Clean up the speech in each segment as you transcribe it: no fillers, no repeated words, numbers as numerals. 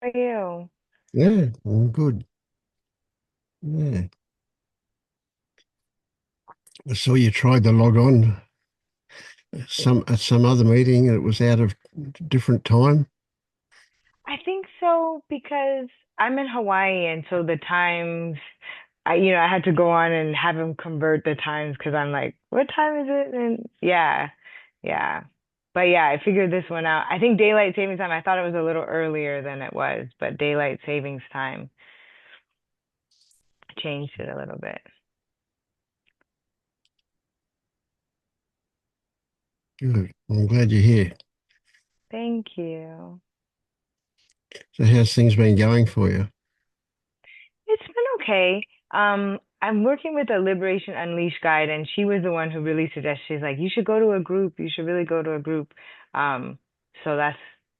are you? Yeah, all good. Yeah. I saw you tried to log on some at some other meeting and it was out of different time. I think so because I'm in Hawaii and so the times I had to go on and have him convert the times because I'm like, what time is it? And yeah, yeah. But yeah, I figured this one out. I think daylight savings time, I thought it was a little earlier than it was, but daylight savings time changed it a little bit. Good. I'm glad you're here. Thank you. So how's things been going for you? It's been okay. I'm working with a Liberation Unleashed guide, and she was the one who really suggested, she's like, you should go to a group. You should really go to a group. Um, so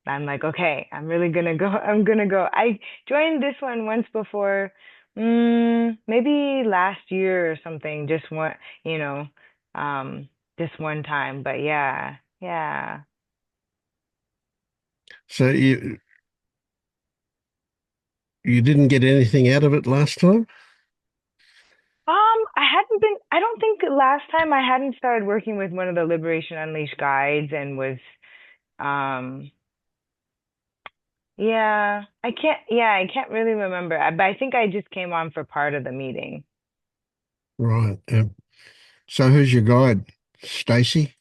I'm like, okay, I'm really gonna go. I'm gonna go. I joined this one once before, maybe last year or something, just one, you know, um, just one time. But yeah, yeah. So you didn't get anything out of it last time? I hadn't been, I don't think last time I hadn't started working with one of the Liberation Unleashed guides and was, um, I can't really remember. But I think I just came on for part of the meeting. Right. So who's your guide? Stacy?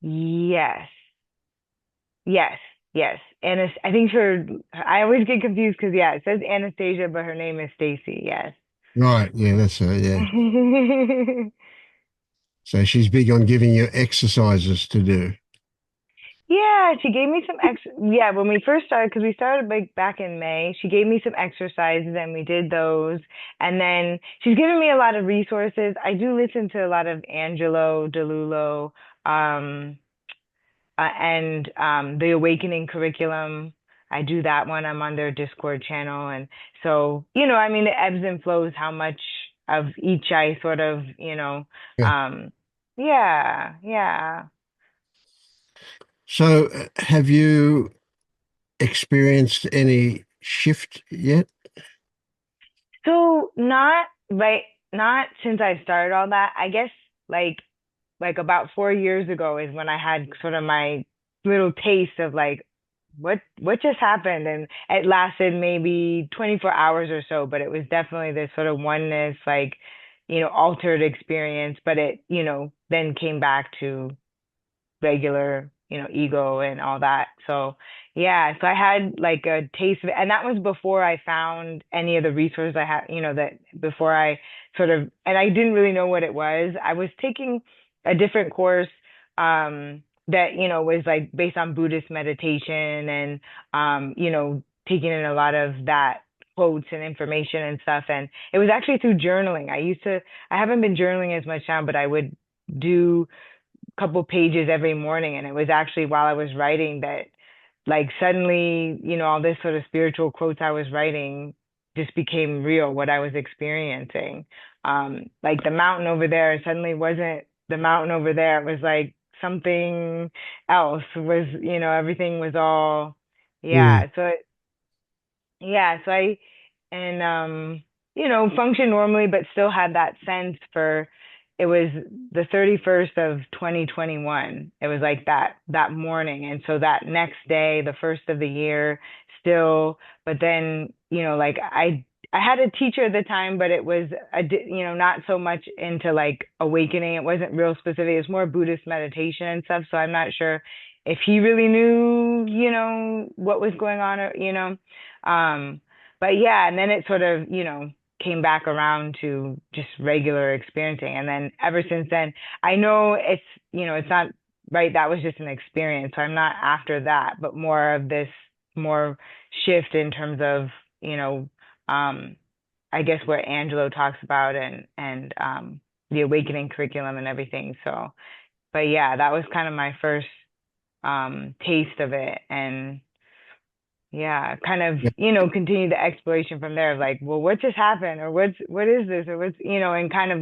Yes, yes, yes. And I think I always get confused because, yeah, it says Anastasia, but her name is Stacy. Yes. Right. Yeah, that's her. Yeah. So she's big on giving you exercises to do. Yeah, she gave me some yeah, when we first started, because we started like back in May, she gave me some exercises and we did those. And then she's given me a lot of resources. I do listen to a lot of Angelo DeLulo, um, and the Awakening curriculum. I do that one. I'm on their Discord channel. And so, I mean, it ebbs and flows how much of each I sort of, Yeah. um, yeah, yeah. So have you experienced any shift yet? So not since I started all that. I guess like about 4 years ago is when I had sort of my little taste of like what just happened, and it lasted maybe 24 hours or so, but it was definitely this sort of oneness, like, altered experience, but it, then came back to regular, ego and all that. So yeah, so I had like a taste of it. And that was before I found any of the resources I had, that before I sort of, and I didn't really know what it was. I was taking a different course, that, was like based on Buddhist meditation and, taking in a lot of that quotes and information and stuff. And it was actually through journaling. I haven't been journaling as much now, but I would do couple pages every morning. And it was actually while I was writing that, like, suddenly, all this sort of spiritual quotes I was writing just became real, what I was experiencing. Like the mountain over there suddenly wasn't the mountain over there. It was like something else was, everything was all, Mm. yeah. So I and functioned normally but still had that sense for, it was the 31st of 2021. It was like that morning. And so that next day, the first of the year, still, but then, like I had a teacher at the time, but it was not so much into like awakening. It wasn't real specific. It was more Buddhist meditation and stuff. So I'm not sure if he really knew, what was going on, or, but yeah, and then it sort of, came back around to just regular experiencing. And then ever since then, I know it's not right. That was just an experience. So I'm not after that, but more of this more shift in terms of, you know, um, I guess what Angelo talks about, and the awakening curriculum and everything. So, but yeah, that was kind of my first taste of it. And yeah, kind of, Yeah. continue the exploration from there of like, well, what just happened, or what is this, or what's, and kind of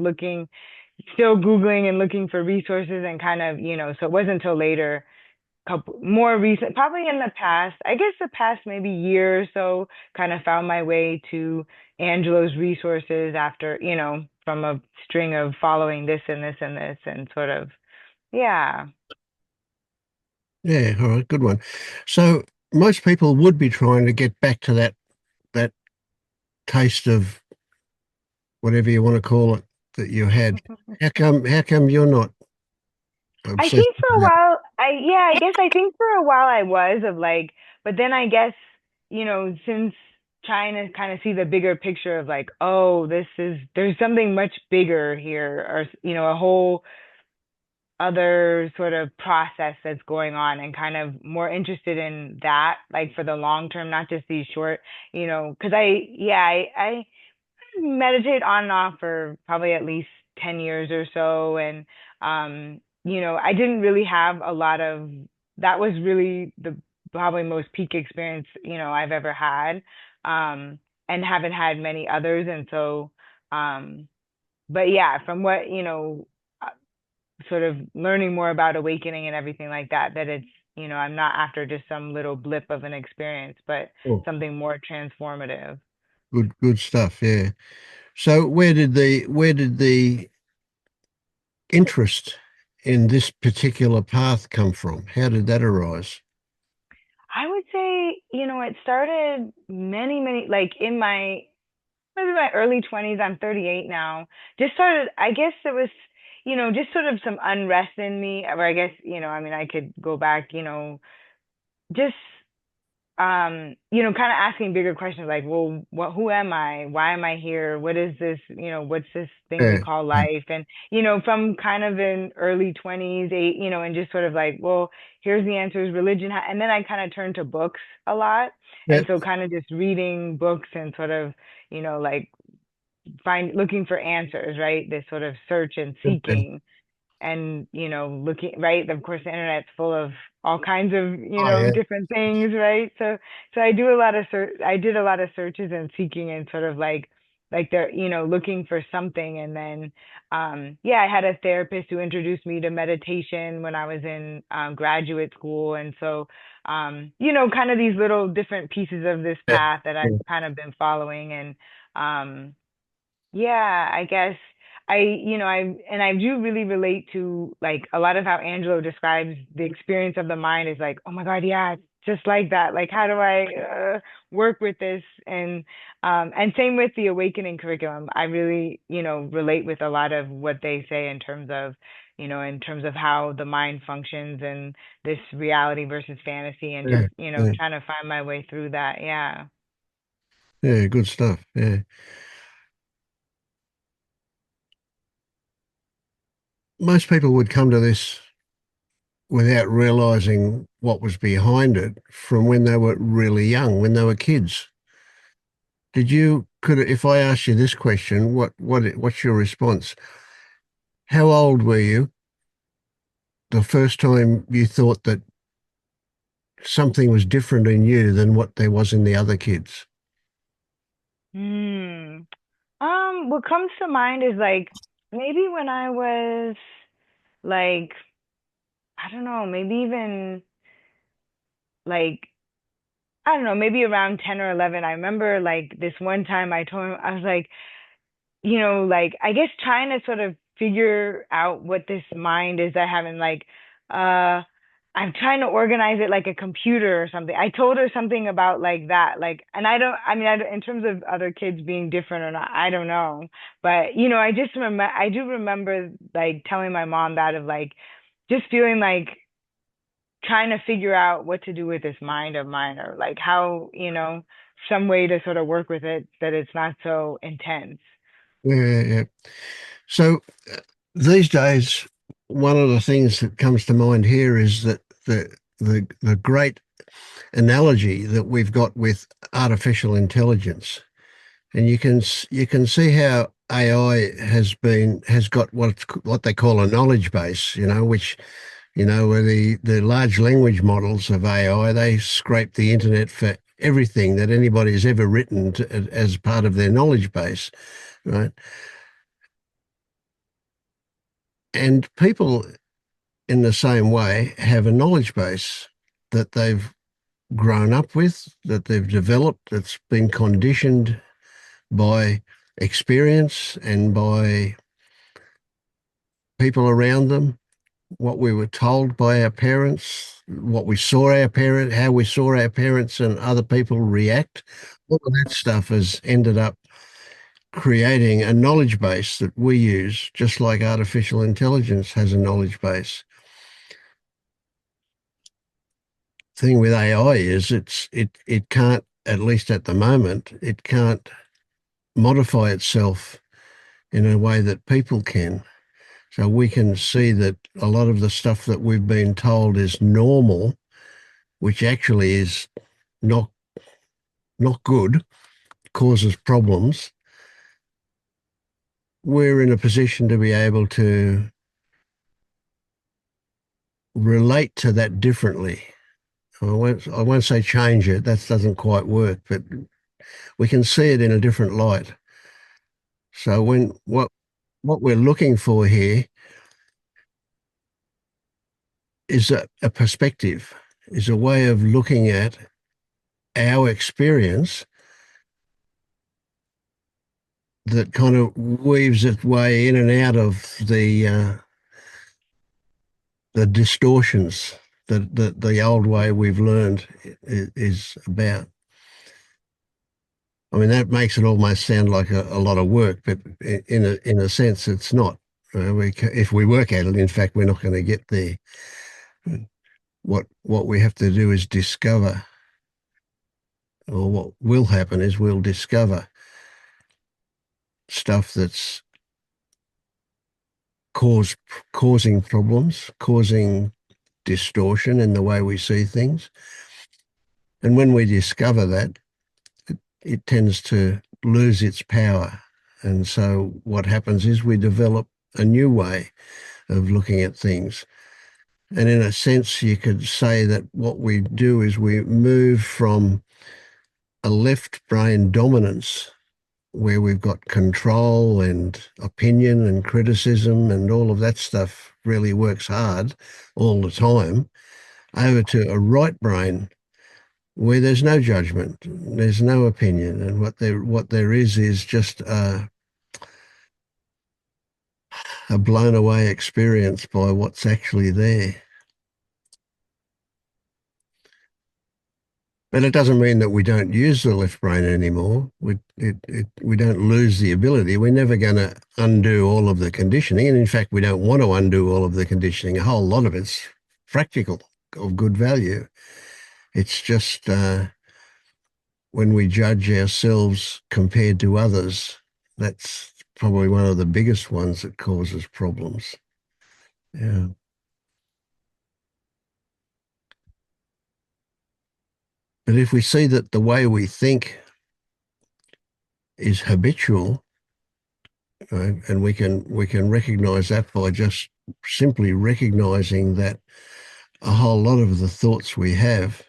still Googling and looking for resources and kind of, so it wasn't until later, couple more recent, probably in the past, I guess the past maybe year or so, kind of found my way to Angelo's resources after, from a string of following this and this and this and sort of, yeah. Yeah, all right, good one. So most people would be trying to get back to that taste of whatever you want to call it that you had. How come you're not I obsessed think for with a that? while, I guess I think for a while I was of like, but then I guess, since trying to kind of see the bigger picture of like, oh, there's something much bigger here, or, a whole other sort of process that's going on, and kind of more interested in that, like for the long term, not just these short, because I meditate on and off for probably at least 10 years or so. And, I didn't really have a lot of, that was really the probably most peak experience, I've ever had. And haven't had many others. And so, um, but yeah, from what, sort of learning more about awakening and everything like that, that it's, I'm not after just some little blip of an experience, but Oh, something more transformative. good stuff. Yeah. So where did the interest in this particular path come from? How did that arise? I would say, it started like in maybe my early 20s. I'm 38 now. Just started, I guess it was, just sort of some unrest in me, or I guess, I mean, I could go back, just kind of asking bigger questions like, well, who am I? Why am I here? What is this, what's this thing we Yeah. call Yeah. life? And, from kind of in early 20s, and just sort of like, well, here's the answers, religion. And then I kind of turned to books a lot. Yeah. And so kind of just reading books and sort of, like looking for answers, right? This sort of search and Yeah. seeking, and looking, right, of course the internet's full of all kinds of Oh yeah. different things, right? So I do a lot of I did a lot of searches and seeking, and sort of like they're looking for something. And then yeah, I had a therapist who introduced me to meditation when I was in graduate school. And so kind of these little different pieces of this Yeah. path that I've Yeah. kind of been following. And yeah, I guess I do really relate to like a lot of how Angelo describes the experience of the mind is like, oh my God, yeah, it's just like that. Like, how do I work with this? And same with the awakening curriculum. I really, relate with a lot of what they say in terms of, in terms of how the mind functions, and this reality versus fantasy, and just, Yeah. Yeah. trying to find my way through that. Yeah. Yeah, good stuff. Yeah. Most people would come to this without realizing what was behind it from when they were really young, when they were kids. If I asked you this question, what's your response? How old were you the first time you thought that something was different in you than what there was in the other kids? Hmm. What comes to mind is like maybe when I was like, I don't know, maybe even like, I don't know, maybe around 10 or 11. I remember like this one time I told him, I was like, like I guess trying to sort of figure out what this mind is I haven't like, I'm trying to organize it like a computer or something. I told her something about like that, like, and I mean, in terms of other kids being different or not, I don't know. But, I just remember, I do remember like telling my mom that, of like, just feeling like trying to figure out what to do with this mind of mine, or like how, some way to sort of work with it that it's not so intense. Yeah, yeah, yeah. So these days, one of the things that comes to mind here is that the great analogy that we've got with artificial intelligence, and you can see how AI has got what they call a knowledge base, which where the large language models of AI, they scrape the internet for everything that anybody's ever written as part of their knowledge base, right? And people in the same way, have a knowledge base that they've grown up with, that they've developed, that's been conditioned by experience and by people around them, what we were told by our parents, what we saw our parent, how we saw our parents and other people react. All of that stuff has ended up creating a knowledge base that we use, just like artificial intelligence has a knowledge base. Thing with AI is it can't, at least at the moment, it can't modify itself in a way that people can. So we can see that a lot of the stuff that we've been told is normal, which actually is not not good, causes problems. We're in a position to be able to relate to that differently. I won't say change it, that doesn't quite work, but we can see it in a different light. So when what we're looking for here is a perspective, is a way of looking at our experience that kind of weaves its way in and out of the distortions that the old way we've learned is about. I mean, that makes it almost sound like a lot of work, but in a sense, it's not. If we work at it, in fact, we're not going to get there. What we have to do is discover, or what will happen is we'll discover stuff that's cause, causing problems, causing distortion in the way we see things. And when we discover that, it tends to lose its power. And so what happens is we develop a new way of looking at things. And in a sense, you could say that what we do is we move from a left brain dominance where we've got control and opinion and criticism and all of that stuff really works hard all the time, over to a right brain where there's no judgment, there's no opinion, and what there is just a blown away experience by what's actually there. But it doesn't mean that we don't use the left brain anymore. We don't lose the ability. We're never going to undo all of the conditioning. And in fact, we don't want to undo all of the conditioning. A whole lot of it's practical, of good value. It's just when we judge ourselves compared to others, that's probably one of the biggest ones that causes problems. Yeah. But if we see that the way we think is habitual, right, and we can recognize that by just simply recognizing that a whole lot of the thoughts we have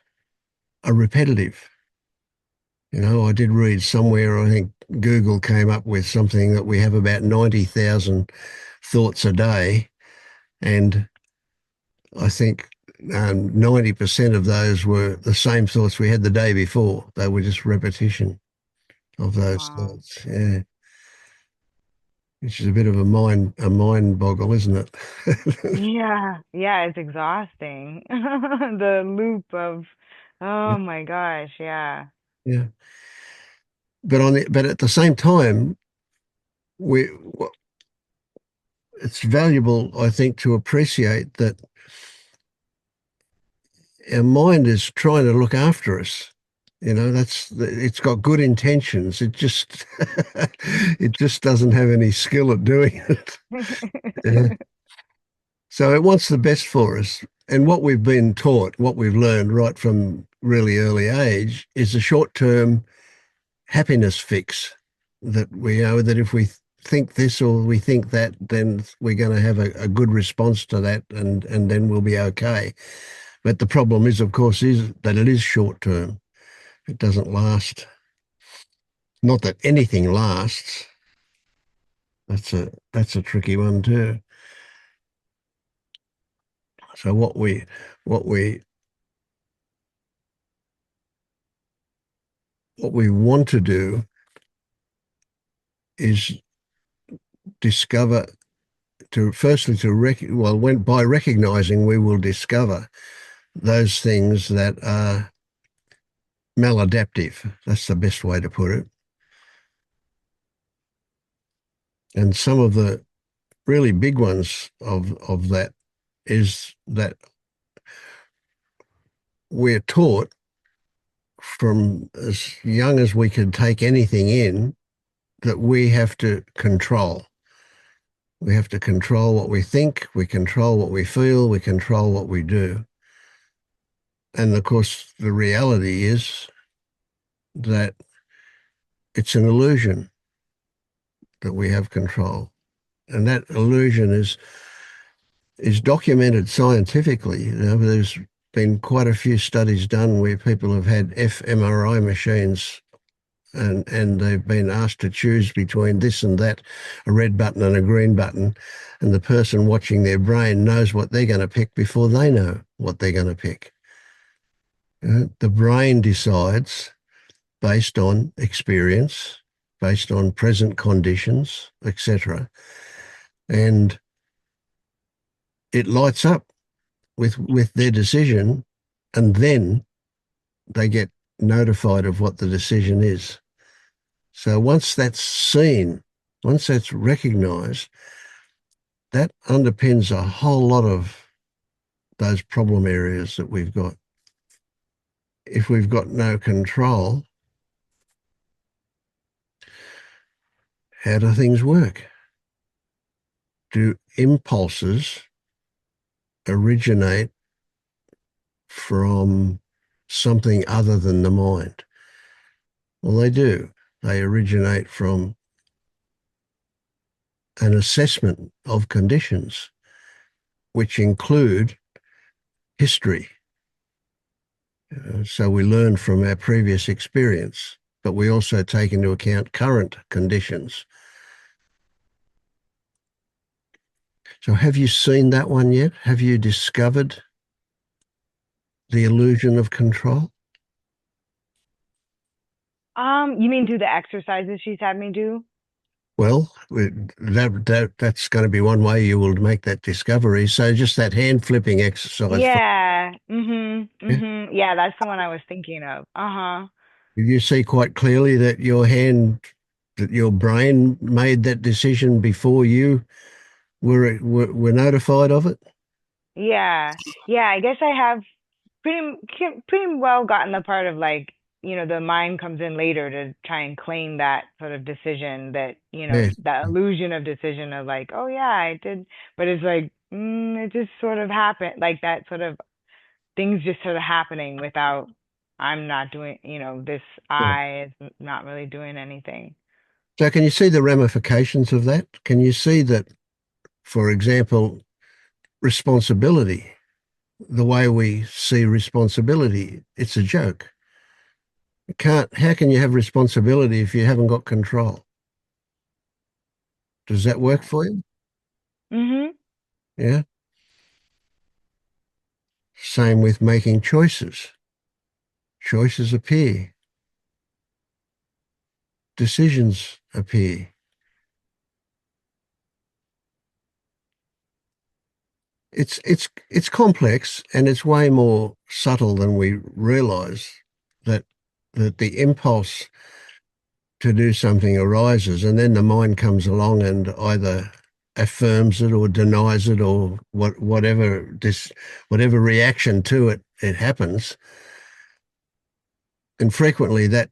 are repetitive. I did read somewhere, I think Google came up with something that we have about 90,000 thoughts a day, and I think 90% of those were the same thoughts we had the day before. They were just repetition of those Wow. thoughts. Yeah, which is a bit of a mind boggle, isn't it? Yeah, yeah, it's exhausting. The loop of, oh my gosh, yeah. Yeah, but at the same time, we it's valuable, I think, to appreciate that our mind is trying to look after us. It's got good intentions. It just it just doesn't have any skill at doing it. Yeah. So it wants the best for us. And what we've been taught, what we've learned right from really early age, is a short-term happiness fix that we know that if we think this or we think that, then we're going to have a good response to that, and then we'll be okay. But the problem is, of course, is that it is short term. It doesn't last. Not that anything lasts. That's a tricky one too. So what we what we want to do is discover to firstly to when by recognizing we will discover those things that are maladaptive. That's the best way to put it. And some of the really big ones of that is that we're taught from as young as we can take anything in that we have to control. We have to control what we think, we control what we feel, we control what we do. And of course, the reality is that it's an illusion that we have control. And that illusion is documented scientifically. You know, there's been quite a few studies done where people have had fMRI machines and they've been asked to choose between this and that, a red button and a green button, and the person watching their brain knows what they're going to pick before they know what they're going to pick. The brain decides based on experience, based on present conditions, etc., and it lights up with their decision, and then they get notified of what the decision is. So once that's seen, once that's recognized, that underpins a whole lot of those problem areas that we've got. If we've got no control, how do things work? Do impulses originate from something other than the mind? Well, they do. They originate from an assessment of conditions, which include history. So we learn from our previous experience, but we also take into account current conditions. So have you seen that one yet? Have you discovered the illusion of control? You mean do the exercises she's had me do? Well, that's going to be one way you will make that discovery. So just that hand flipping exercise. Yeah. Yeah. Yeah, that's the one I was thinking of. Uh-huh. Did you see quite clearly that that your brain made that decision before you were notified of it? Yeah. Yeah, I guess I have pretty well gotten the part of like, the mind comes in later to try and claim that sort of decision that, Yes. that illusion of decision of like, oh yeah, I did, but it's like, it just sort of happened, like that sort of things just sort of happening without I'm not doing, this Yeah. I is not really doing anything. So can you see the ramifications of that? Can you see that, for example, responsibility, the way we see responsibility, it's a joke. How can you have responsibility if you haven't got control? Does that work Right. for you? Mm-hmm. Yeah. Same with making choices. Choices appear, decisions appear. It's complex and it's way more subtle than we realize that the impulse to do something arises and then the mind comes along and either affirms it or denies it or whatever reaction to it happens. And frequently that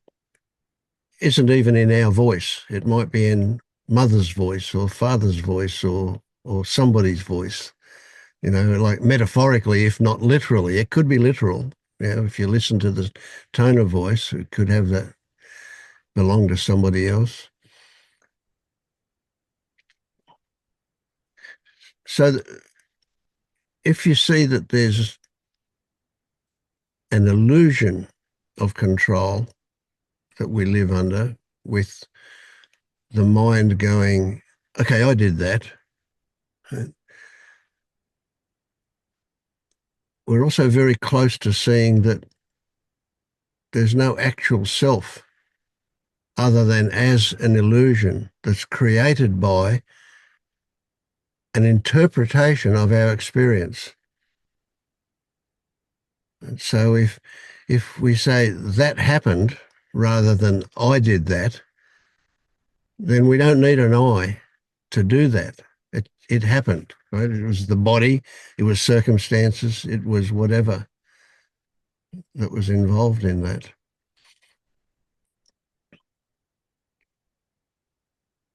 isn't even in our voice. It might be in mother's voice or father's voice or somebody's voice. You know, like metaphorically, if not literally. It could be literal. You know, if you listen to the tone of voice, it could have that belong to somebody else. So if you see that there's an illusion of control that we live under with the mind going, okay, I did that. we're also very close to seeing that there's no actual self other than as an illusion that's created by an interpretation of our experience. And so if we say that happened rather than I did that, then we don't need an I to do that. It happened, right? It was the body, it was circumstances, it was whatever that was involved in that.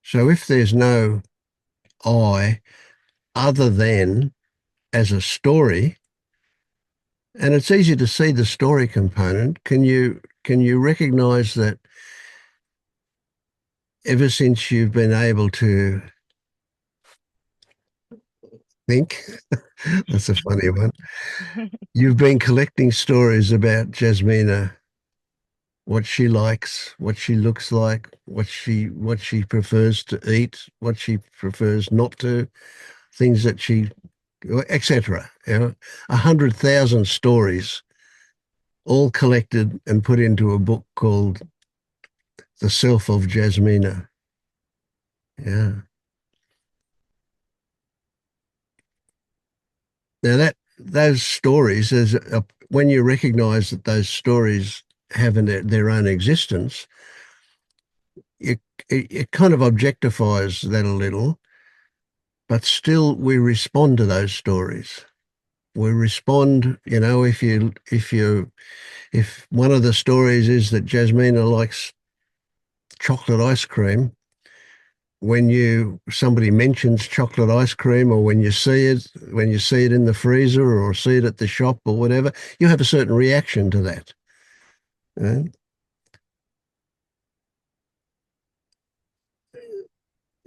So if there's no I other than as a story, and it's easy to see the story component, can you recognize that ever since you've been able to think, that's a funny one, you've been collecting stories about Jasmina, what she likes, what she looks like, what she prefers to eat, what she prefers not to, things that she, etc. 100,000 stories, all collected and put into a book called The Self of Jasmina. Yeah. Now that those stories, when you recognise that those stories have their own existence, it, it kind of objectifies that a little, but still we respond to those stories. We respond, if one of the stories is that Jasmina likes chocolate ice cream, when somebody mentions chocolate ice cream, or when you see it in the freezer or see it at the shop or whatever, you have a certain reaction to that. eh?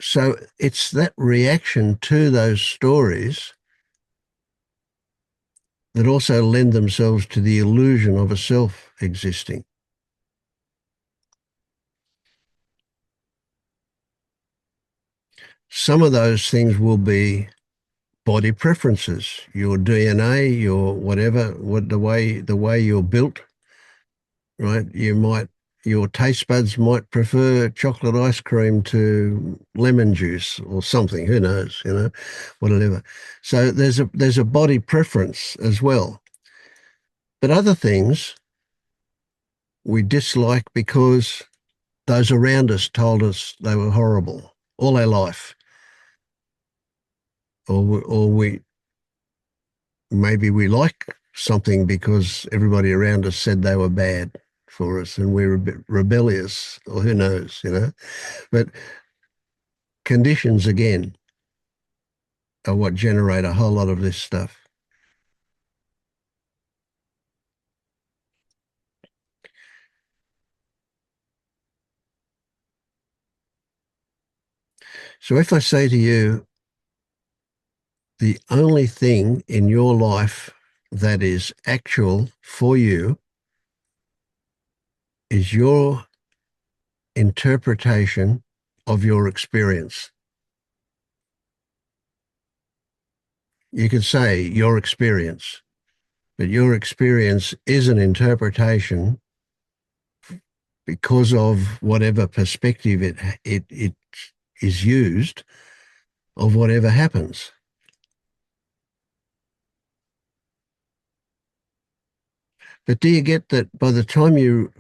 So it's that reaction to those stories that also lend themselves to the illusion of a self existing. Some of those things will be body preferences, your DNA, your whatever, the way you're built, right? Your taste buds might prefer chocolate ice cream to lemon juice or something. Who knows? Whatever. So there's a body preference as well. But other things we dislike because those around us told us they were horrible all our life, or maybe we like something because everybody around us said they were bad for us and we were a bit rebellious, or who knows. But conditions, again, are what generate a whole lot of this stuff. So if I say to you, the only thing in your life that is actual for you is your interpretation of your experience. You could say your experience, but your experience is an interpretation because of whatever perspective it is used of whatever happens. But do you get that by the time you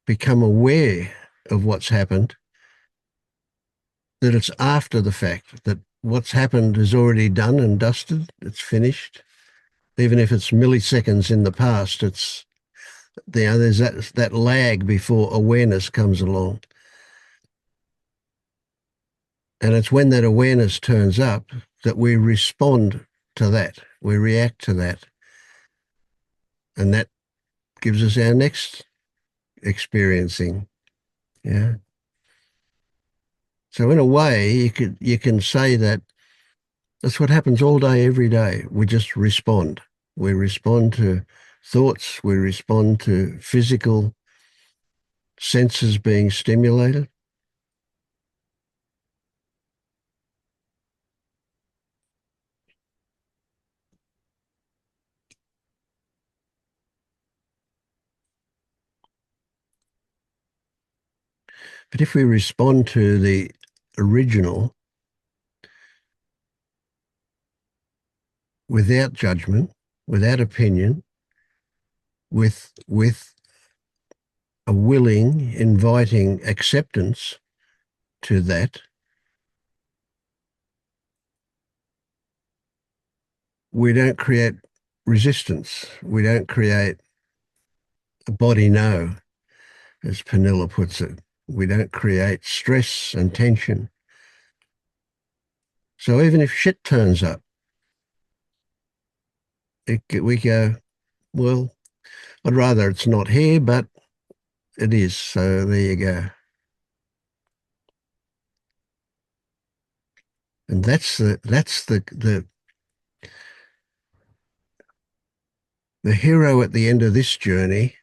become aware of what's happened, that it's after the fact, that what's happened is already done and dusted, it's finished? Even if it's milliseconds in the past, there's that lag before awareness comes along. And it's when that awareness turns up that we respond to that, we react to that. And that gives us our next experiencing. Yeah. So in a way, you can say that that's what happens all day, every day. We just respond. We respond to thoughts. We respond to physical senses being stimulated. But if we respond to the original without judgment, without opinion, with a willing, inviting acceptance to that, we don't create resistance. We don't create a body no, as Panilla puts it. We don't create stress and tension. So even if shit turns up, we go, well, I'd rather it's not here, but it is. So there you go. And the hero at the end of this journey,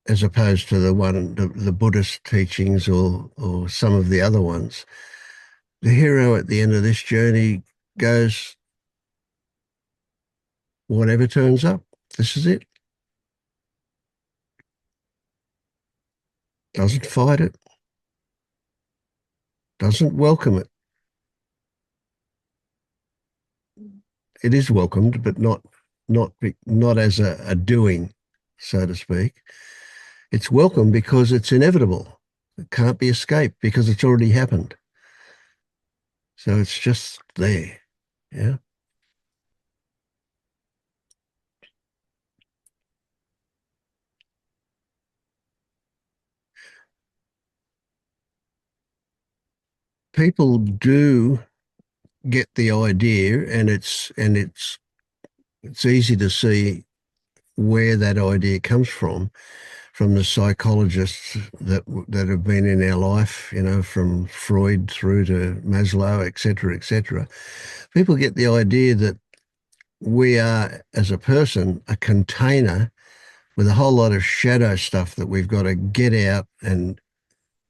as opposed to the Buddhist teachings or some of the other ones. The hero at the end of this journey goes, whatever turns up, this is it. Doesn't fight it, doesn't welcome it. It is welcomed, but not as a doing, so to speak. It's welcome because it's inevitable. It can't be escaped because it's already happened. So it's just there. Yeah. People do get the idea, and it's easy to see where that idea comes from the psychologists that have been in our life, from Freud through to Maslow, etc., etc. People get the idea that we are, as a person, a container with a whole lot of shadow stuff that we've got to get out and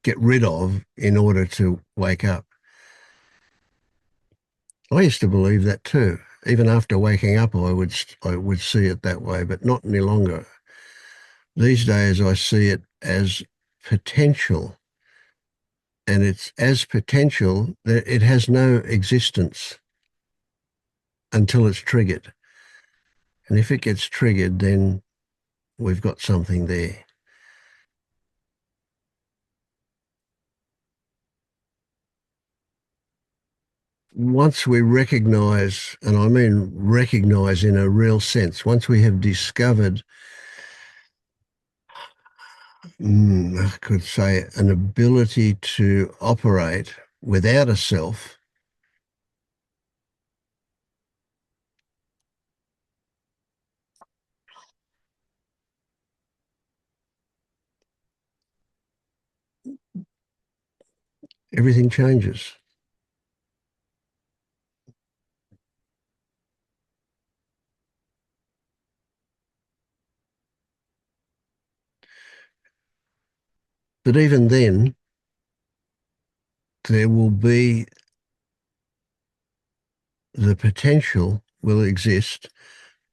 get rid of in order to wake up. I used to believe that too. Even after waking up, I would see it that way, but not any longer. These days, I see it as potential, and it's as potential that it has no existence until it's triggered. And if it gets triggered, then we've got something there. Once we recognize, and I mean recognize in a real sense, once we have discovered, I could say, an ability to operate without a self, everything changes. But even then, there will be the potential will exist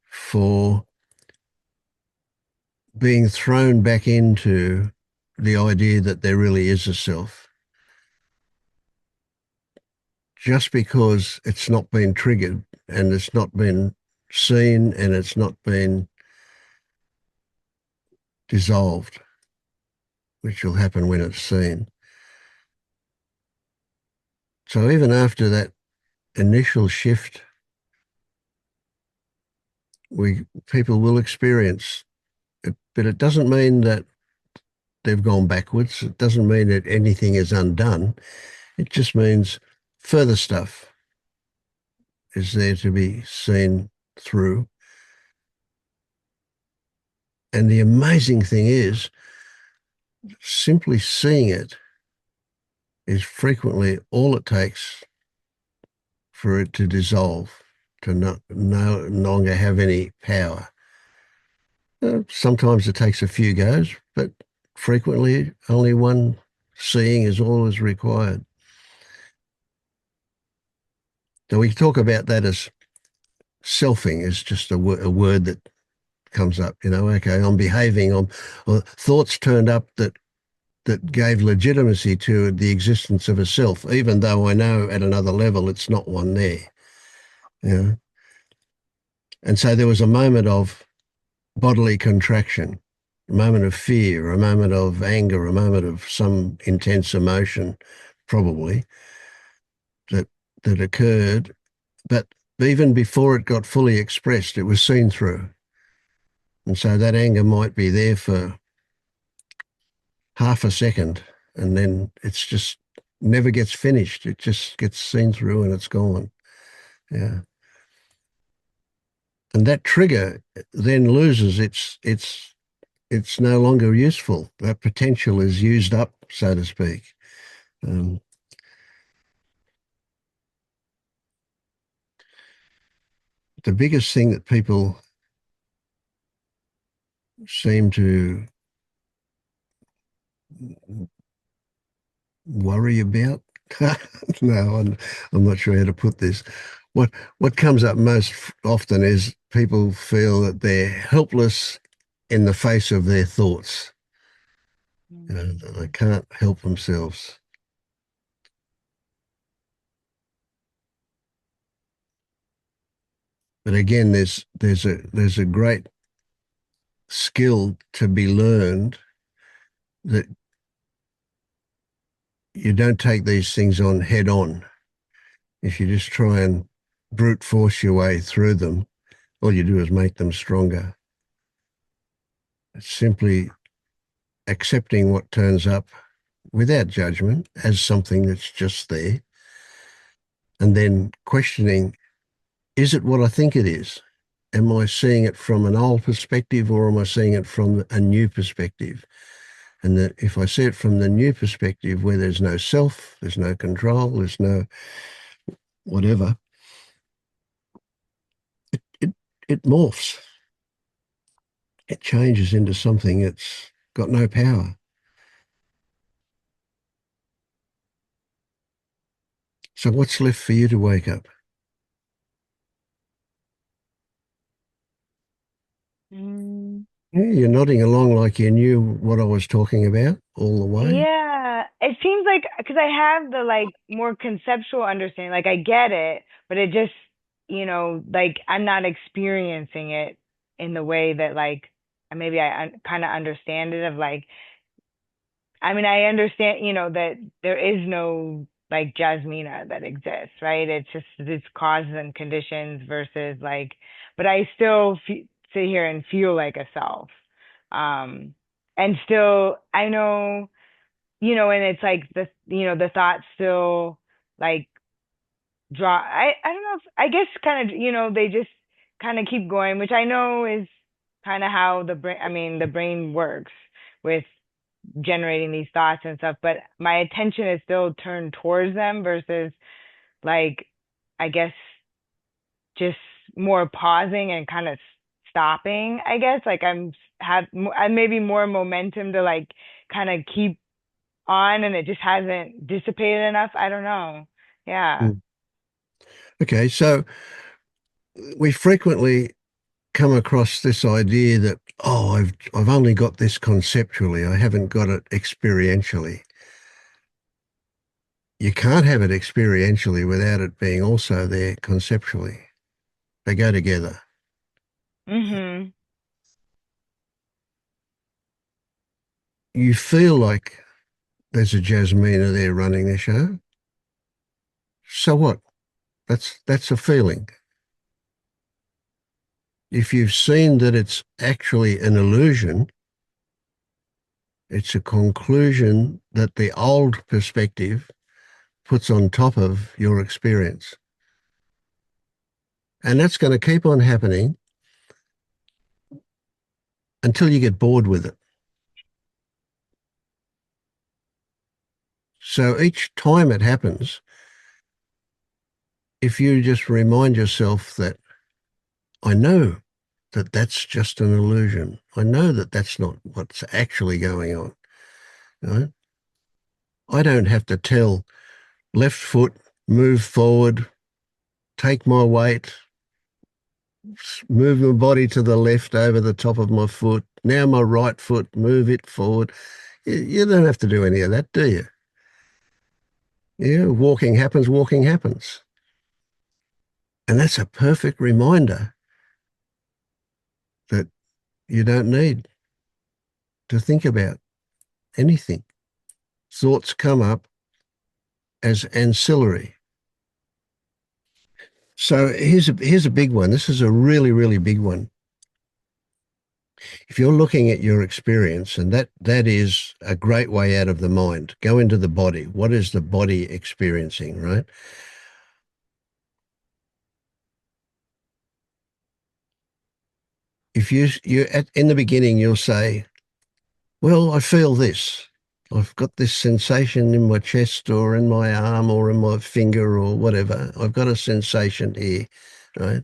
for being thrown back into the idea that there really is a self. Just because it's not been triggered and it's not been seen and it's not been dissolved, which will happen when it's seen. So even after that initial shift, people will experience it, but it doesn't mean that they've gone backwards. It doesn't mean that anything is undone. It just means further stuff is there to be seen through. And the amazing thing is, simply seeing it is frequently all it takes for it to dissolve, to no longer have any power. Sometimes it takes a few goes, but frequently only one seeing is all is required. So we talk about that as selfing, is just a word that comes up. Okay, I'm behaving. Or thoughts turned up that gave legitimacy to the existence of a self, even though I know at another level it's not one there. You know? And so there was a moment of bodily contraction, a moment of fear, a moment of anger, a moment of some intense emotion, probably, that that occurred. But even before it got fully expressed, it was seen through. And so that anger might be there for half a second, and then it's just never gets finished. It just gets seen through and it's gone. Yeah. And that trigger then loses it's no longer useful. That potential is used up, so to speak. Um, the biggest thing that people seem to worry about. No, I'm not sure how to put this. What what comes up most often is people feel that they're helpless in the face of their thoughts. That they can't help themselves. But again, there's a great skill to be learned that you don't take these things on head on. If you just try and brute force your way through them, all you do is make them stronger. It's simply accepting what turns up without judgment as something that's just there, and then questioning, is it what I think it is? Am I seeing it from an old perspective or am I seeing it from a new perspective? And that if I see it from the new perspective where there's no self, there's no control, there's no whatever, it, it morphs. It changes into something that's got no power. So what's left for you to wake up? Mm. Yeah, you're nodding along like you knew what I was talking about all the way. Yeah, it seems like because I have the like more conceptual understanding, like I get it, but it just, like I'm not experiencing it in the way that like maybe I kind of understand it of like, I mean, I understand, that there is no like Jasmina that exists, right? It's just it's causes and conditions versus like, but I still sit here and feel like a self. Um, and still, I know and it's like the thoughts still like draw. I don't know if I guess kind of they just kind of keep going, which I know is kind of how the brain. I mean, the brain works with generating these thoughts and stuff. But my attention is still turned towards them versus like I guess just more pausing and kind of stopping. I guess like I maybe more momentum to like kind of keep on and it just hasn't dissipated enough. I don't know. Yeah. Mm. Okay, so we frequently come across this idea that, oh, I've only got this conceptually, I haven't got it experientially. You can't have it experientially without it being also there conceptually. They go together. Mhm. You feel like there's a Jasmina there running the show. So what? That's a feeling. If you've seen that it's actually an illusion, it's a conclusion that the old perspective puts on top of your experience. And that's going to keep on happening until you get bored with it. So each time it happens, if you just remind yourself that I know that that's just an illusion, I know that that's not what's actually going on. You know? I don't have to tell left foot, move forward, take my weight, Move my body to the left over the top of my foot. Now my right foot, move it forward. You don't have to do any of that, do you? Yeah, walking happens, walking happens. And that's a perfect reminder that you don't need to think about anything. Thoughts come up as ancillary. So here's a big one. This is a really, really big one. If you're looking at your experience, and that is a great way out of the mind, go into the body. What is the body experiencing, right? If in the beginning, you'll say, well, I feel this. I've got this sensation in my chest or in my arm or in my finger or whatever. I've got a sensation here, right?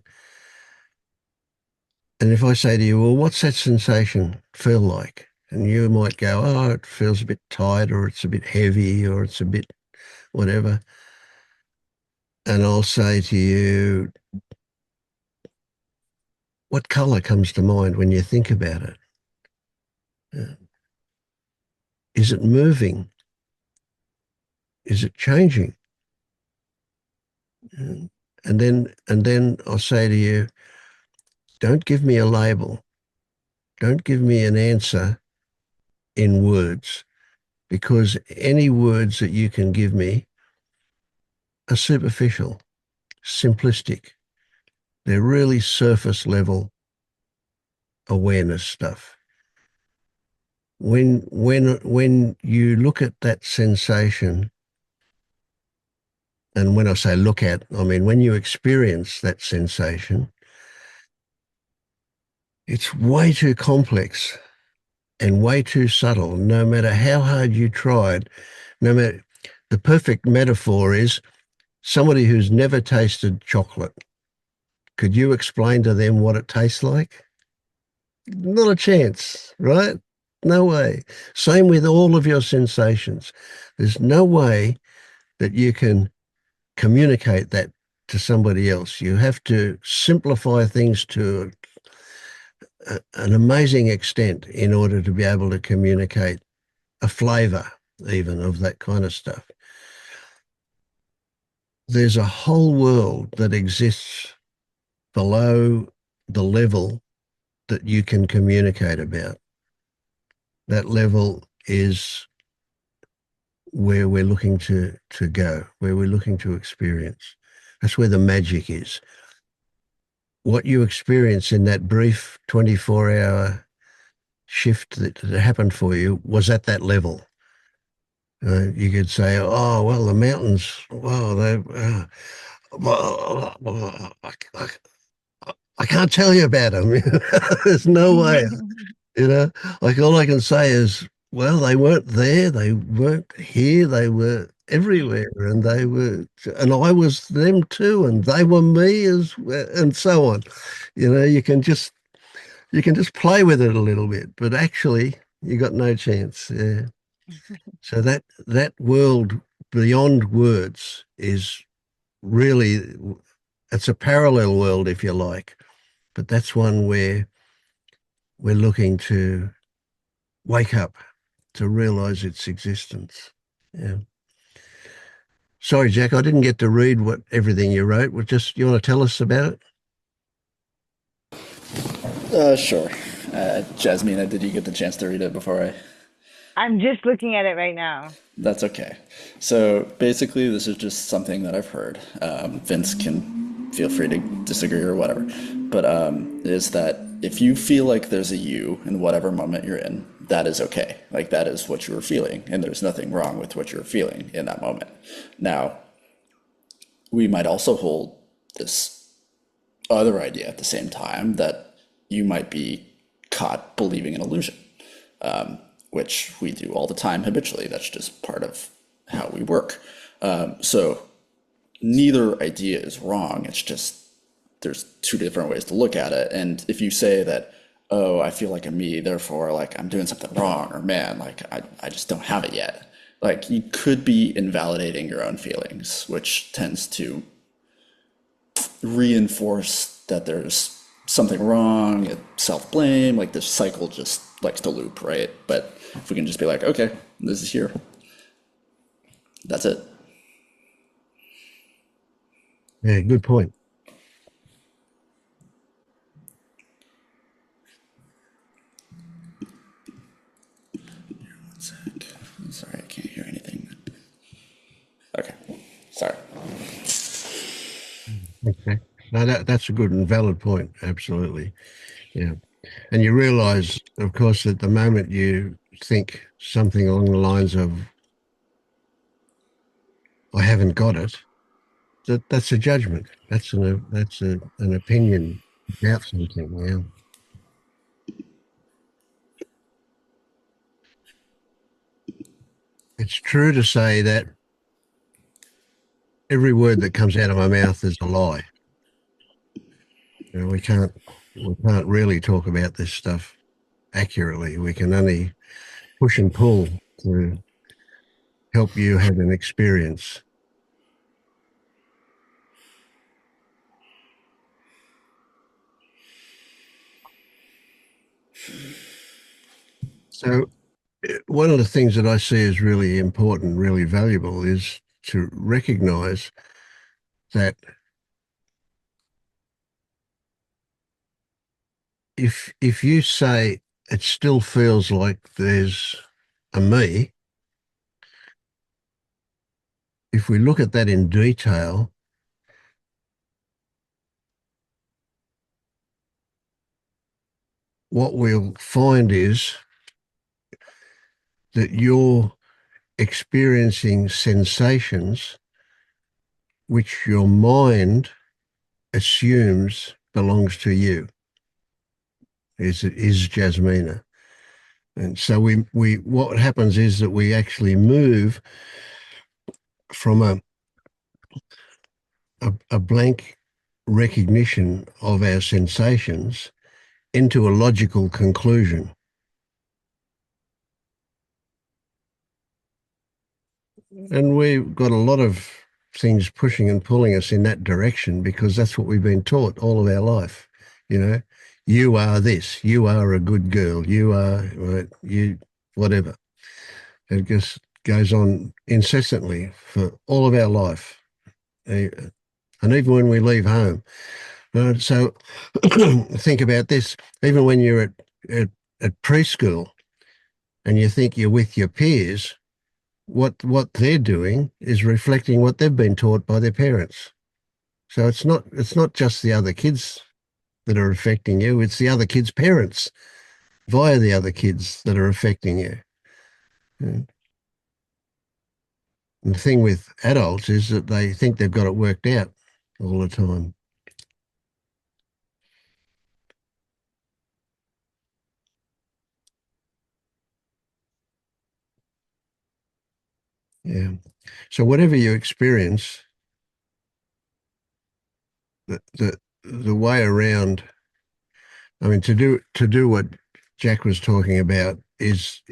And if I say to you, well, what's that sensation feel like? And you might go, oh, it feels a bit tight or it's a bit heavy or it's a bit whatever. And I'll say to you, what color comes to mind when you think about it? Uh, Is it moving? Is it changing? And then I'll say to you, don't give me a label. Don't give me an answer in words because any words that you can give me are superficial, simplistic. They're really surface level awareness stuff. When you look at that sensation, and when I say look at, I mean when you experience that sensation, it's way too complex and way too subtle, no matter how hard you tried. No matter the perfect metaphor is somebody who's never tasted chocolate. Could you explain to them what it tastes like? Not a chance, right? No way. Same with all of your sensations. There's no way that you can communicate that to somebody else. You have to simplify things to an amazing extent in order to be able to communicate a flavor, even of that kind of stuff. There's a whole world that exists below the level that you can communicate about. That level is where we're looking to go, where we're looking to experience. That's where the magic is. What you experience in that brief 24-hour shift that happened for you was at that level. You could say, oh, well, the mountains, wow, well, I can't tell you about them. There's no way. You know, like all I can say is, well, they weren't there, they weren't here, they were everywhere, and I was them too, and they were me as well, and so on. You can just play with it a little bit, but actually, you got no chance. Yeah. So that world beyond words is really it's a parallel world, if you like, but that's one where we're looking to wake up to realize its existence. Yeah. Sorry, Jack, I didn't get to read what everything you wrote. You want to tell us about it? Sure. Jasmine, did you get the chance to read it before I? I'm just looking at it right now. That's okay. So basically, this is just something that I've heard. Vince can feel free to disagree or whatever. But is that if you feel like there's a you in whatever moment you're in, that is okay. Like that is what you were feeling, and there's nothing wrong with what you're feeling in that moment. Now, we might also hold this other idea at the same time that you might be caught believing an illusion, which we do all the time habitually. That's just part of how we work. So neither idea is wrong. It's just there's two different ways to look at it. And if you say that, oh, I feel like a me, therefore, like I'm doing something wrong, or man, like I just don't have it yet. Like you could be invalidating your own feelings, which tends to reinforce that there's something wrong, self blame, like this cycle just likes to loop, right? But if we can just be like, okay, this is here, that's it. Yeah, good point. One sec. Sorry, I can't hear anything. Okay, sorry. Okay. No, that's a good and valid point. Absolutely. Yeah. And you realize, of course, that the moment you think something along the lines of, I haven't got it, that's a judgment. An opinion about something. Yeah. It's true to say that every word that comes out of my mouth is a lie. You know, we can't really talk about this stuff accurately. We can only push and pull to help you have an experience. So one of the things that I see as really important, really valuable is to recognize that if you say it still feels like there's a me, if we look at that in detail, what we'll find is that you're experiencing sensations which your mind assumes belongs to you, is Jasmina. And so we what happens is that we actually move from a blank recognition of our sensations into a logical conclusion. And we've got a lot of things pushing and pulling us in that direction because that's what we've been taught all of our life. You know, you are this, you are a good girl, you are, you, whatever. It just goes on incessantly for all of our life. Eh, And even when we leave home. So think about this. Even when you're at, at preschool and you think you're with your peers, what they're doing is reflecting what they've been taught by their parents. So it's not just the other kids that are affecting you, it's the other kids' parents via the other kids that are affecting you. And the thing with adults is that they think they've got it worked out all the time. Yeah. So whatever you experience, the way around, I mean, to do what Jack was talking about is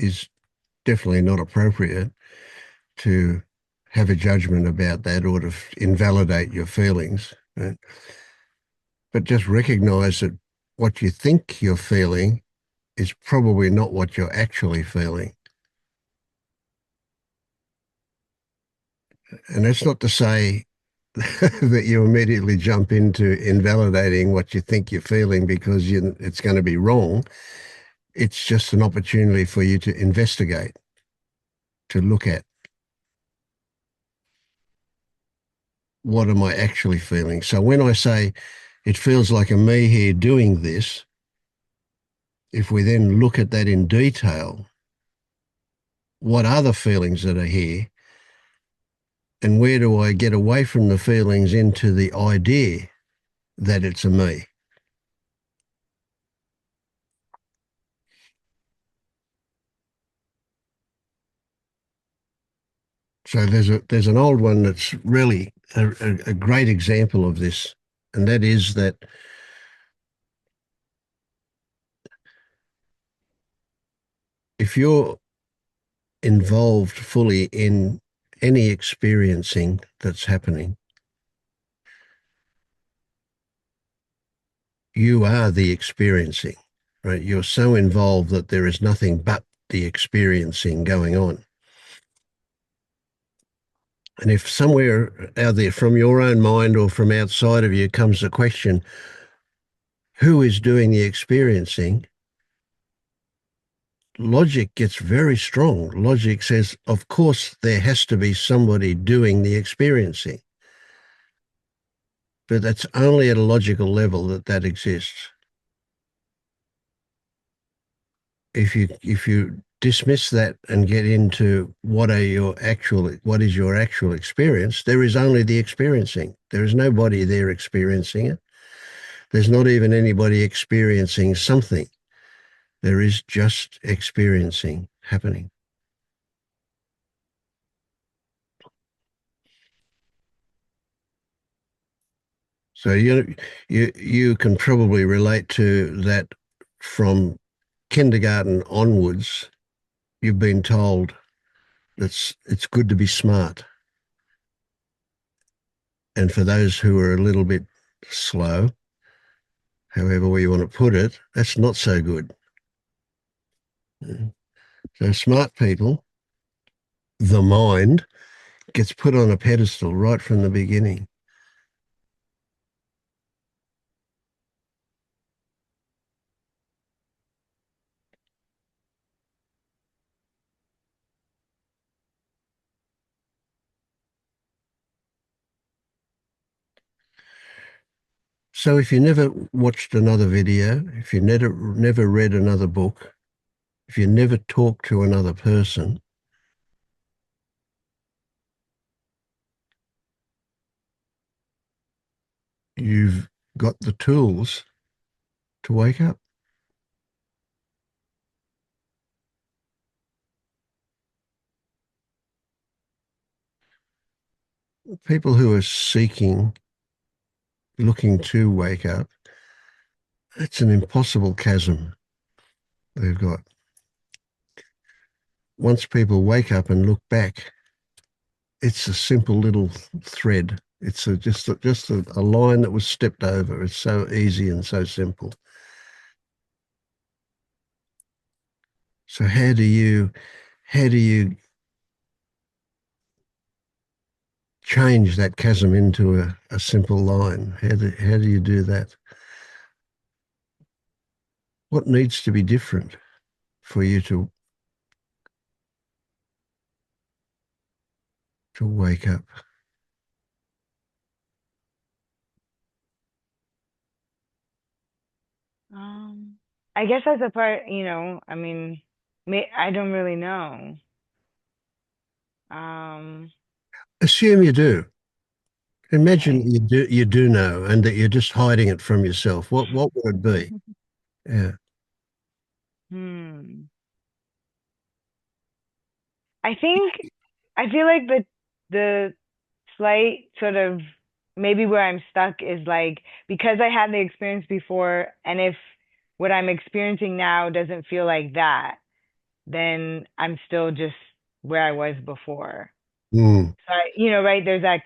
definitely not appropriate to have a judgment about that or to invalidate your feelings. Right? But just recognize that what you think you're feeling is probably not what you're actually feeling. And that's not to say that you immediately jump into invalidating what you think you're feeling because it's going to be wrong. It's just an opportunity for you to investigate, to look at what am I actually feeling. So when I say it feels like a me here doing this, if we then look at that in detail, what are the feelings that are here and where do I get away from the feelings into the idea that it's a me? So there's an old one that's really a great example of this, and that is that if you're involved fully in any experiencing that's happening, you are the experiencing, right? You're so involved that there is nothing but the experiencing going on. And if somewhere out there from your own mind or from outside of you comes the question, who is doing the experiencing? Logic gets very strong. Logic says, of course, there has to be somebody doing the experiencing, but that's only at a logical level that that exists. If you dismiss that and get into what is your actual experience, there is only the experiencing. There is nobody there experiencing it. There's not even anybody experiencing something. There is just experiencing happening. So you can probably relate to that from kindergarten onwards. You've been told that it's good to be smart. And for those who are a little bit slow, however we want to put it, that's not so good. So smart people, the mind, gets put on a pedestal right from the beginning. So if you never watched another video, if you never read another book, if you never talked to another person, you've got the tools to wake up. People who are seeking, looking to wake up, it's an impossible chasm they've got. Once people wake up and look back, it's a simple little thread. It's just a line that was stepped over. It's so easy and so simple. So how do you change that chasm into a simple line? How do you do that? What needs to be different for you to wake up? Um, I guess as a part, I mean, I don't really know. Um, Assume you do. Imagine you do know and that you're just hiding it from yourself. What would it be? okay. Yeah. Hmm. I think I feel like the slight sort of maybe where I'm stuck is like because I had the experience before, and if what I'm experiencing now doesn't feel like that, then I'm still just where I was before. Mm. So right, there's that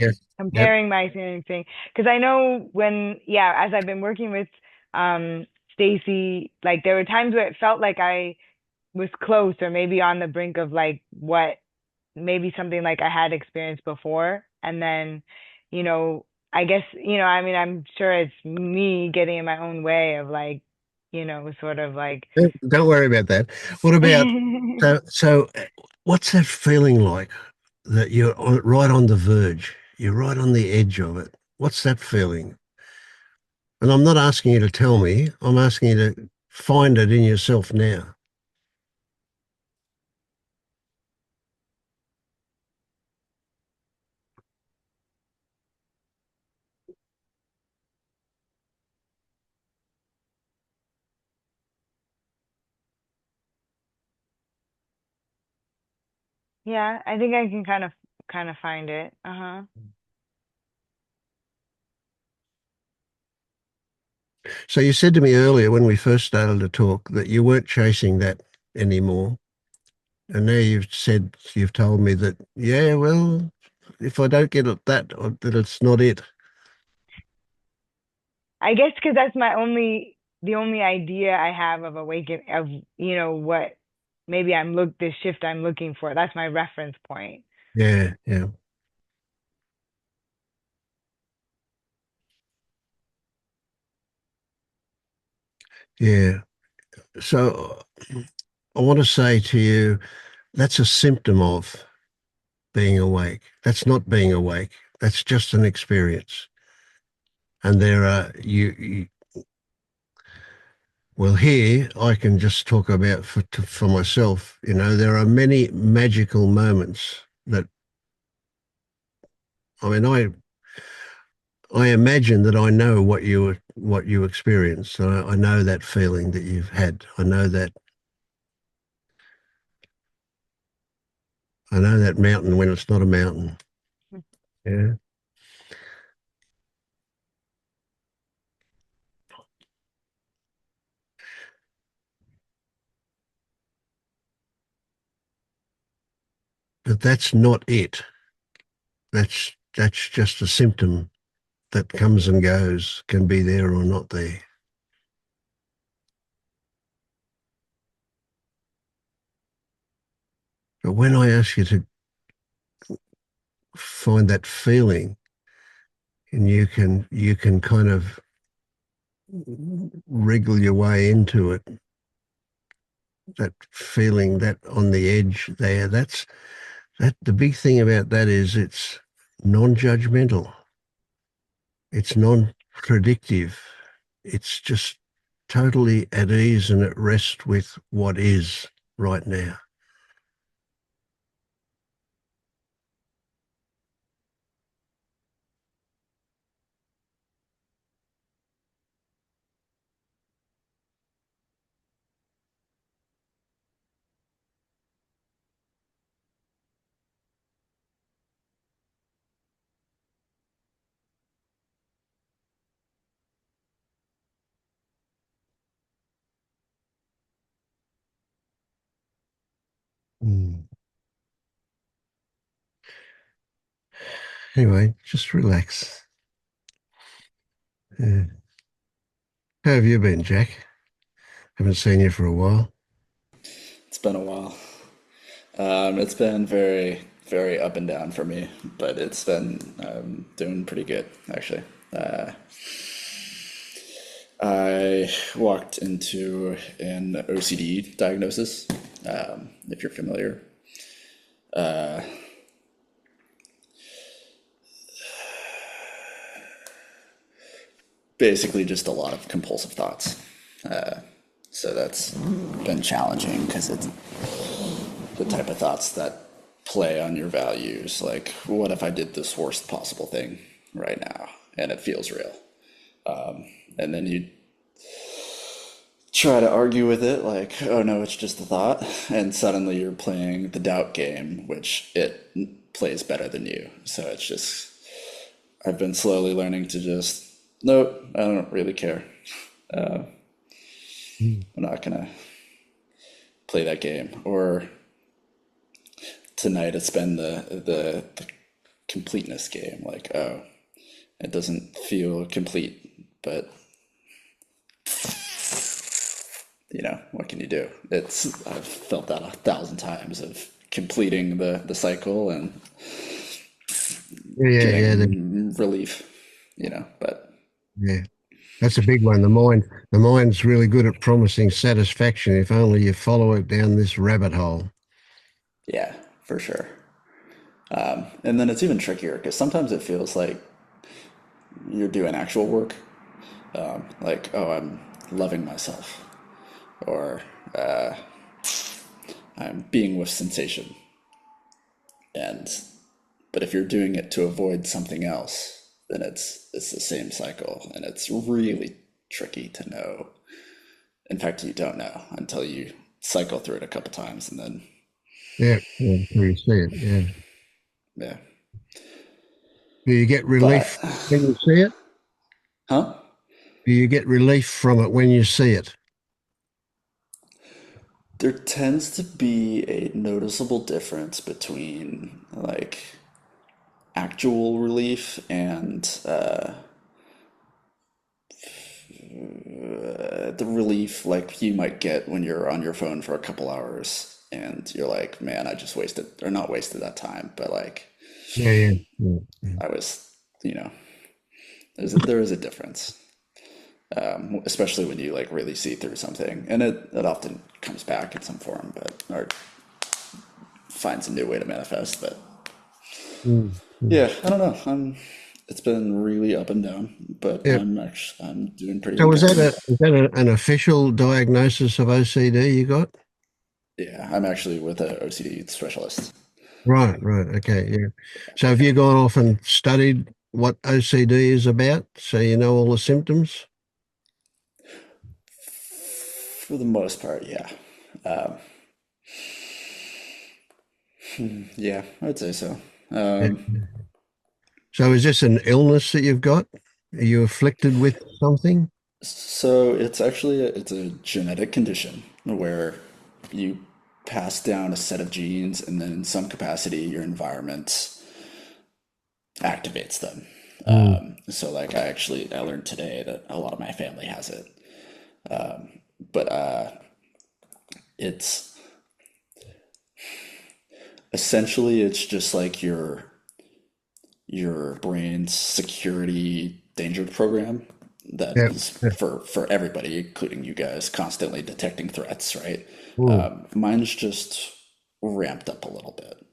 Yes, yes. Yep. comparing my experiencing because I know when as I've been working with Stacy, like there were times where it felt like I was close or maybe on the brink of like what maybe something like I had experienced before. And then, you know, I guess, I mean, I'm sure it's me getting in my own way of like, sort of like, Don't worry about that. What about what's that feeling like that right on the verge? You're right on the edge of it. What's that feeling? And I'm not asking you to tell me. I'm asking you to find it in yourself now. yeah, I think I can kind of find it. Uh-huh. So you said to me earlier when we first started to talk that you weren't chasing that anymore. And now you've told me that, yeah, well, if I don't get it that, then it's not it. I guess because that's the only idea I have of awaken of what maybe this shift I'm looking for. That's my reference point. Yeah, yeah, yeah. So I want to say to you, that's a symptom of being awake. That's not being awake. That's just an experience. And there are well, here I can just talk about for myself. You know, there are many magical moments that I mean, I imagine that I know what you experienced. I know that feeling that you've had. I know that mountain when it's not a mountain. Yeah, but that's not it. That's just a symptom that comes and goes, can be there or not there. But when I ask you to find that feeling, and you can kind of wriggle your way into it, that feeling, that on the edge there, that the big thing about that is it's non-judgmental, it's non-predictive, it's just totally at ease and at rest with what is right now. Mm. Anyway, just relax. Yeah. How have you been, Jack? Haven't seen you for a while. It's been a while. It's been very up and down for me, but it's been doing pretty good actually. Uh, I walked into an OCD diagnosis, if you're familiar. Basically, just a lot of compulsive thoughts. So that's been challenging because it's the type of thoughts that play on your values. Like, what if I did this worst possible thing right now and it feels real? And then you try to argue with it, like, oh no, it's just a thought. And suddenly you're playing the doubt game, which it plays better than you. So it's just, I've been slowly learning to just, nope, I don't really care. Mm. I'm not gonna play that game. Or tonight it's been the completeness game. Like, oh, it doesn't feel complete, but what can you do? I've felt that 1,000 times of completing the cycle and Yeah, yeah, yeah, getting relief, but yeah. That's a big one. The mind's really good at promising satisfaction if only you follow it down this rabbit hole. yeah, for sure. And then it's even trickier because sometimes it feels like you're doing actual work, like, oh, I'm loving myself, or I'm being with sensation. And but if you're doing it to avoid something else, then it's the same cycle, and it's really tricky to know. In fact, you don't know until you cycle through it a couple times, and then Yeah, yeah, where you see it. Yeah. yeah. Do you get But relief when you see it? huh? Do you get relief from it when you see it? There tends to be a noticeable difference between like actual relief and the relief like you might get when you're on your phone for a couple hours and you're like, man, I just wasted, or not wasted that time, but like Yeah, yeah, yeah, yeah. I was, you know, there is a difference, especially when you like really see through something, and it often comes back in some form, but or finds a new way to manifest. But Mm, mm. yeah, I don't know. It's been really up and down, but Yeah. I'm doing pretty So okay. is that an official diagnosis of OCD you got? Yeah, I'm actually with a OCD specialist. Right, right. Okay, yeah. So have you gone off and studied what OCD is about so you know all the symptoms? For the most part, yeah. Yeah, I'd say so. Yeah. So is this an illness that you've got? Are you afflicted with something? So it's actually it's a genetic condition where you pass down a set of genes, and then in some capacity, your environment activates them. Mm. So like I learned today that a lot of my family has it, but it's essentially it's just like your brain's security danger program that Yeah. is Yeah. for everybody, including you guys, constantly detecting threats, right? Mm. Mine's just ramped up a little bit,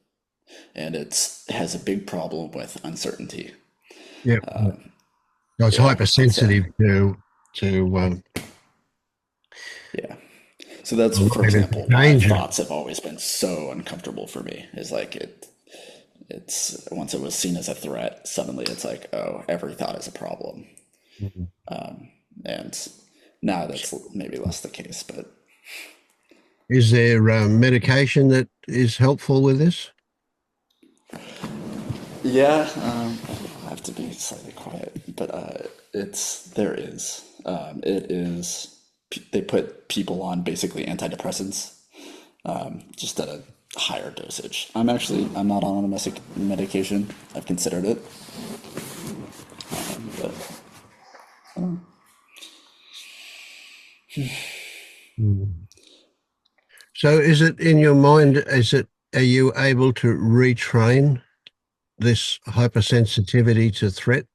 and it has a big problem with uncertainty. Yeah. Yeah. So it's Yeah, so hypersensitive to yeah, so that's for related to example why danger. thoughts have always been so uncomfortable for me. Is like it's once it was seen as a threat, suddenly it's like, oh, every thought is a problem, Mhm. and now that's maybe less the case, but Is there medication that is helpful with this? yeah, I have to be slightly quiet, but it's there is. It is. They put people on basically antidepressants, just at a higher dosage. I'm not on a medication. I've considered it, but Mm. So is it in your mind, are you able to retrain this hypersensitivity to threat?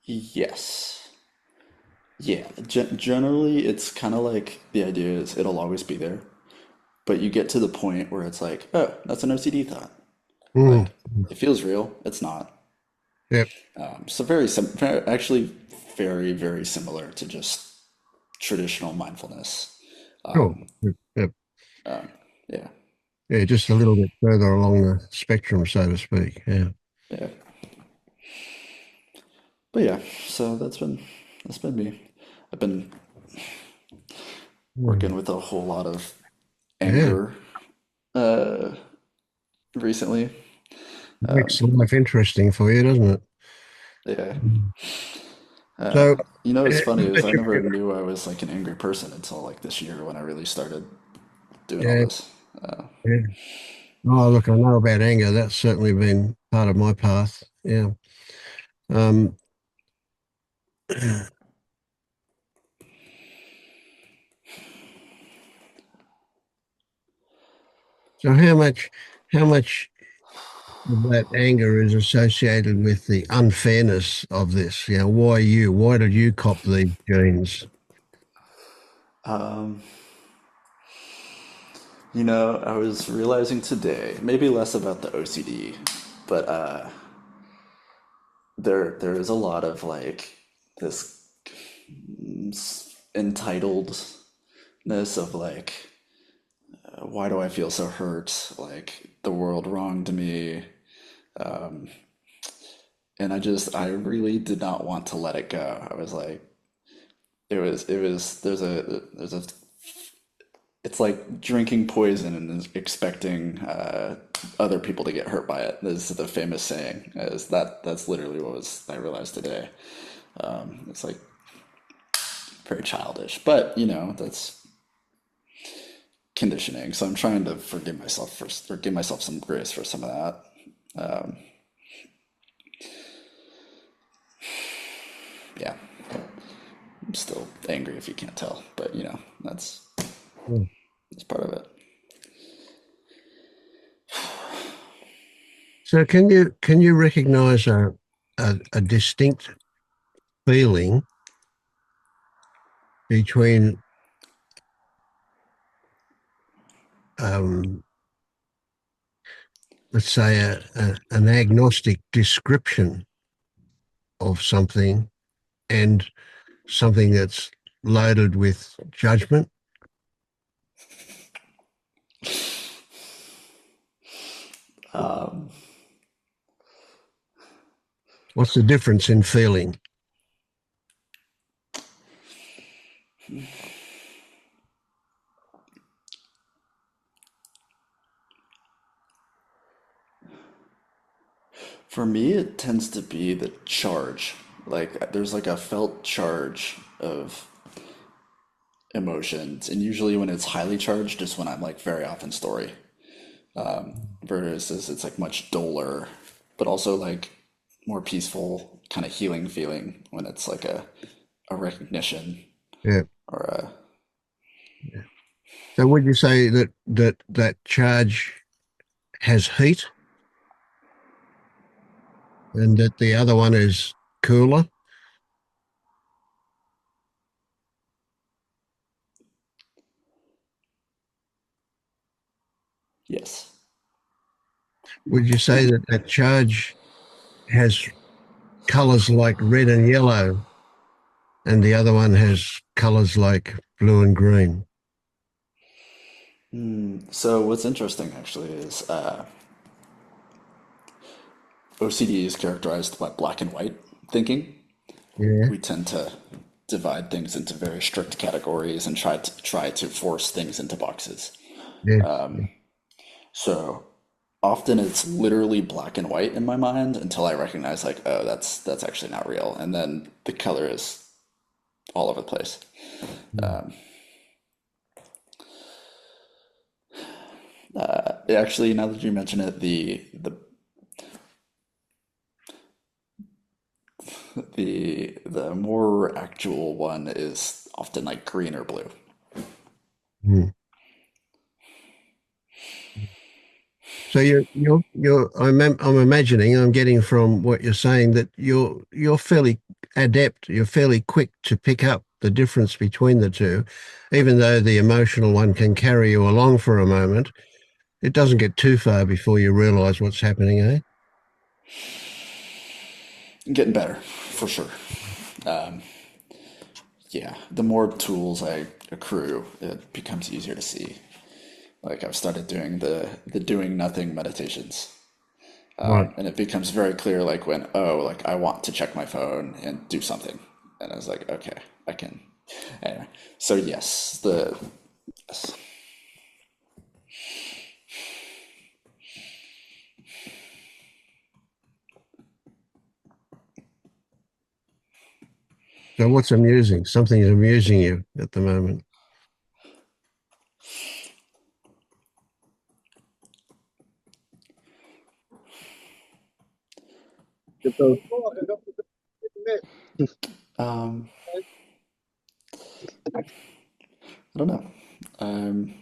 yes, yeah. Generally, it's kind of like the idea is it'll always be there, but you get to the point where it's like, oh, that's an OCD thought. Mm. Like it feels real. It's not. Yep. So actually very similar to just traditional mindfulness. Sure. Yep. Yep. Yeah, Yeah, just a little bit further along the spectrum, so to speak. Yeah. yeah. But yeah, so that's been me. I've been Mm. working with a whole lot of Yeah. anger uh, recently. Makes life interesting for you, doesn't it? Yeah. So, You know what's yeah, funny is that's I your never favorite. knew I was like an angry person until like this year when I really started doing all Yeah. this. Yeah. Oh, look, I know about anger. That's certainly been part of my path. Yeah. Um, so how much of that anger is associated with the unfairness of this? You know, why you? Why did you cop these genes? Um, you know, I was realizing today, maybe less about the OCD, but there is a lot of like this entitledness of like, why do I feel so hurt? Like the world wronged me, and I really did not want to let it go. I was like, it was there's a it's like drinking poison and expecting other people to get hurt by it. This is the famous saying. Is that's literally what was I realized today. It's like very childish, but you know that's conditioning. So I'm trying to forgive myself first, or give myself some grace for some of that. yeah, I'm still angry if you can't tell, but Mm. that's part of it. So can you recognize a distinct feeling between um, let's say an agnostic description of something and something that's loaded with judgment? What's the difference in feeling? For me, it tends to be the charge. Like there's like a felt charge of emotions, and usually when it's highly charged is when I'm like very off in story. Versus it's like much duller, but also like more peaceful, kind of healing feeling when it's like a recognition Yeah. or a So would you say that charge has heat and that the other one is cooler? yes. Would you say that that charge has colors like red and yellow and the other one has colors like blue and green? So what's interesting actually is OCD is characterized by black and white thinking. Yeah, We tend to divide things into very strict categories and try to force things into boxes. yeah. So often it's literally black and white in my mind until I recognize like, oh, that's actually not real, and then the color is all over the place. Actually, now that you mention it, the more actual one is often like green or blue. Mm. So I'm imagining, I'm getting from what you're saying that you're fairly adept, you're fairly quick to pick up the difference between the two, even though the emotional one can carry you along for a moment. It doesn't get too far before you realize what's happening, eh? Getting better for sure. Yeah, the more tools I accrue, it becomes easier to see. Like I've started doing the doing nothing meditations. Right. And it becomes very clear like when, oh, like I want to check my phone and do something. And I was like, okay, I can. Anyway, so yes, the yes. So what's amusing? Something's amusing you at the moment. um I don't know. Um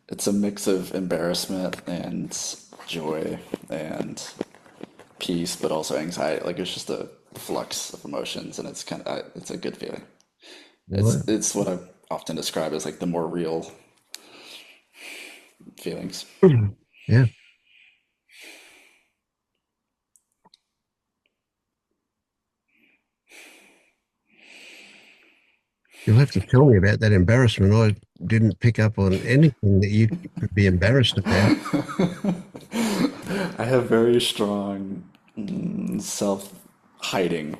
it's a mix of embarrassment and joy and peace, but also anxiety. Like it's just a flux of emotions, and it's a good feeling. Right. It's what I often describe as like the more real feelings. Yeah. You'll have to tell me about that embarrassment. I didn't pick up on anything that you could be embarrassed about. I have very strong self hiding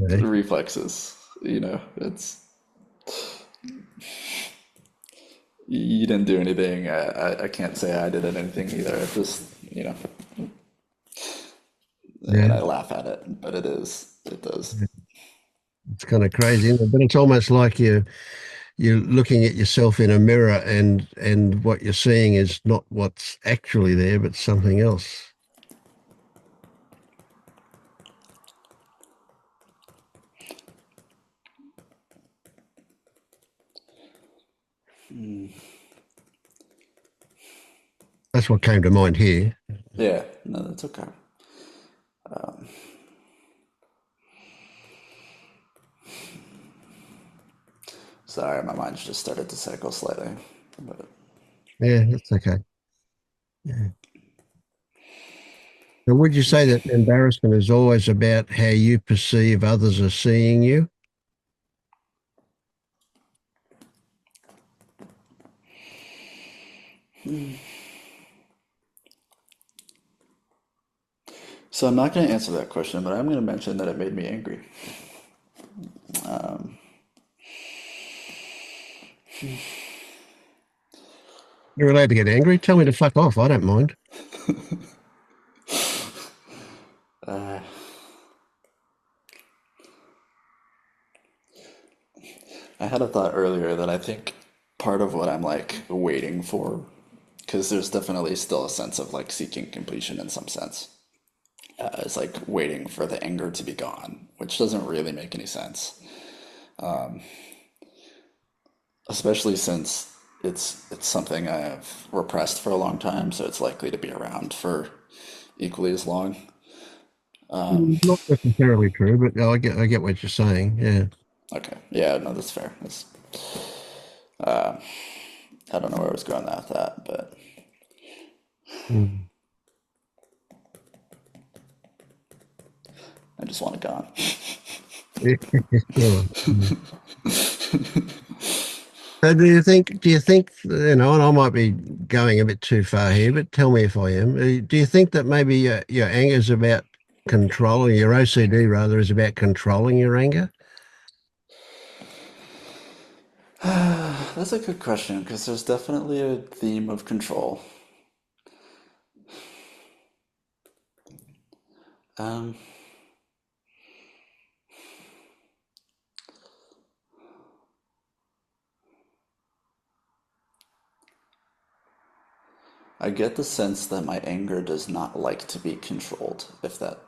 Okay. reflexes. It's you didn't do anything. I can't say I did anything either. It's just and Yeah. I laugh at it, but it does. It's kind of crazy, isn't it? But it's almost like you're looking at yourself in a mirror and what you're seeing is not what's actually there, but something else. That's what came to mind here. Yeah, no, that's okay. Sorry, my mind's just started to cycle slightly. But Yeah, that's okay. Yeah. So would you say that embarrassment is always about how you perceive others are seeing you? so I'm not going to answer that question, but I'm going to mention that it made me angry. You're allowed to get angry. Tell me to fuck off. I don't mind. Uh, I had a thought earlier that I think part of what I'm like waiting for, because there's definitely still a sense of like seeking completion in some sense. It's like waiting for the anger to be gone, which doesn't really make any sense, especially since it's something I have repressed for a long time, so it's likely to be around for equally as long. Not necessarily true, but no, I get what you're saying. Yeah. Okay, yeah, no, that's fair. I don't know where I was going with that, but Mm. I just want it gone. Yeah. Mm. So do you think, and I might be going a bit too far here, but tell me if I am. Do you think that maybe your anger is about controlling, your OCD rather is about controlling your anger? That's a good question because there's definitely a theme of control. Um, I get the sense that my anger does not like to be controlled, if that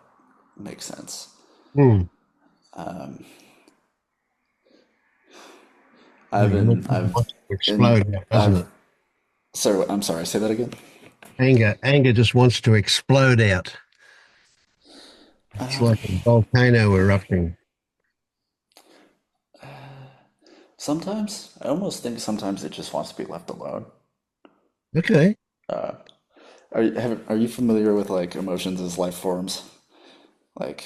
makes sense. Hmm. I've Yeah, been, it I've, wants to in, explode out, doesn't I've, it? sorry, I'm sorry, say that again. Anger just wants to explode out. It's like a volcano erupting. Sometimes, I almost think sometimes it just wants to be left alone. Okay. Are you familiar with like emotions as life forms? Like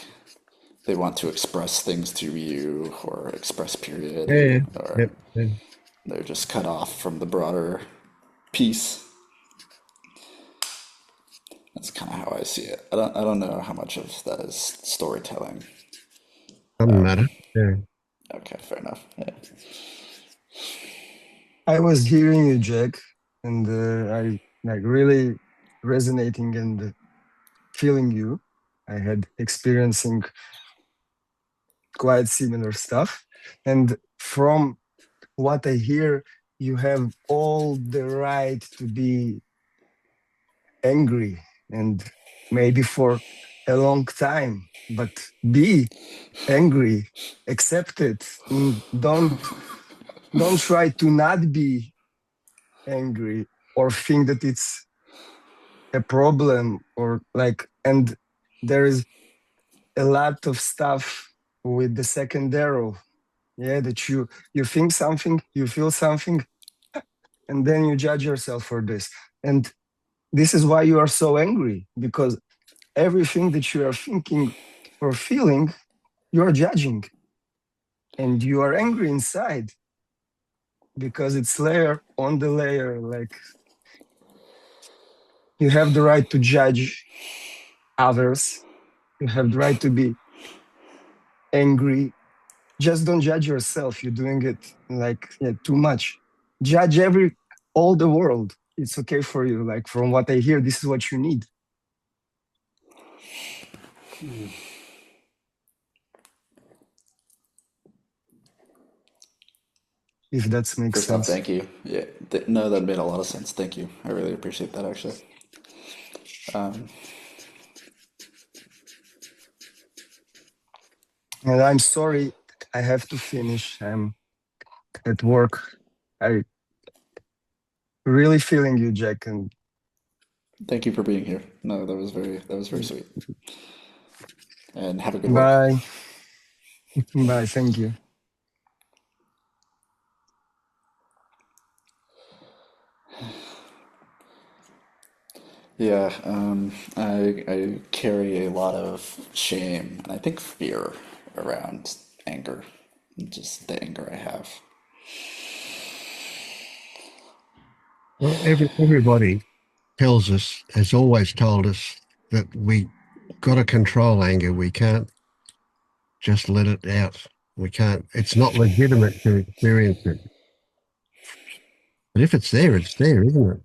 they want to express things to you or express period, Yeah. or Yep. Yeah. they're just cut off from the broader piece. That's kind of how I see it. I don't know how much of that is storytelling. Doesn't matter. Yeah. Okay, fair enough. Yeah. I was hearing you, Jack, and I like really resonating and feeling you. I had experiencing quite similar stuff, and from what I hear, you have all the right to be angry and maybe for a long time, but be angry, accept it. Don't try to not be angry or think that it's a problem or like. And there is a lot of stuff with the second arrow, yeah, that you think something, you feel something, and then you judge yourself for this. And this is why you are so angry, because everything that you are thinking or feeling, you are judging, and you are angry inside because it's layer on the layer. Like, you have the right to judge others, you have the right to be angry. Just don't judge yourself. You're doing it like, yeah, too much. Judge all the world. It's okay for you. Like, from what I hear, this is what you need. If that makes First off, sense. thank you. Yeah, no, that made a lot of sense. Thank you. I really appreciate that actually. Um, And I'm sorry, I have to finish. I'm at work. I really feeling you, Jack, and Thank you for being here. No, that was very sweet. And have a good work. bye. Bye. Thank you. Yeah, I carry a lot of shame and I think fear around anger, just the anger I have. Well, everybody tells us, has always told us that we got to control anger. We can't just let it out. We can't. It's not legitimate to experience it. But if it's there, isn't it?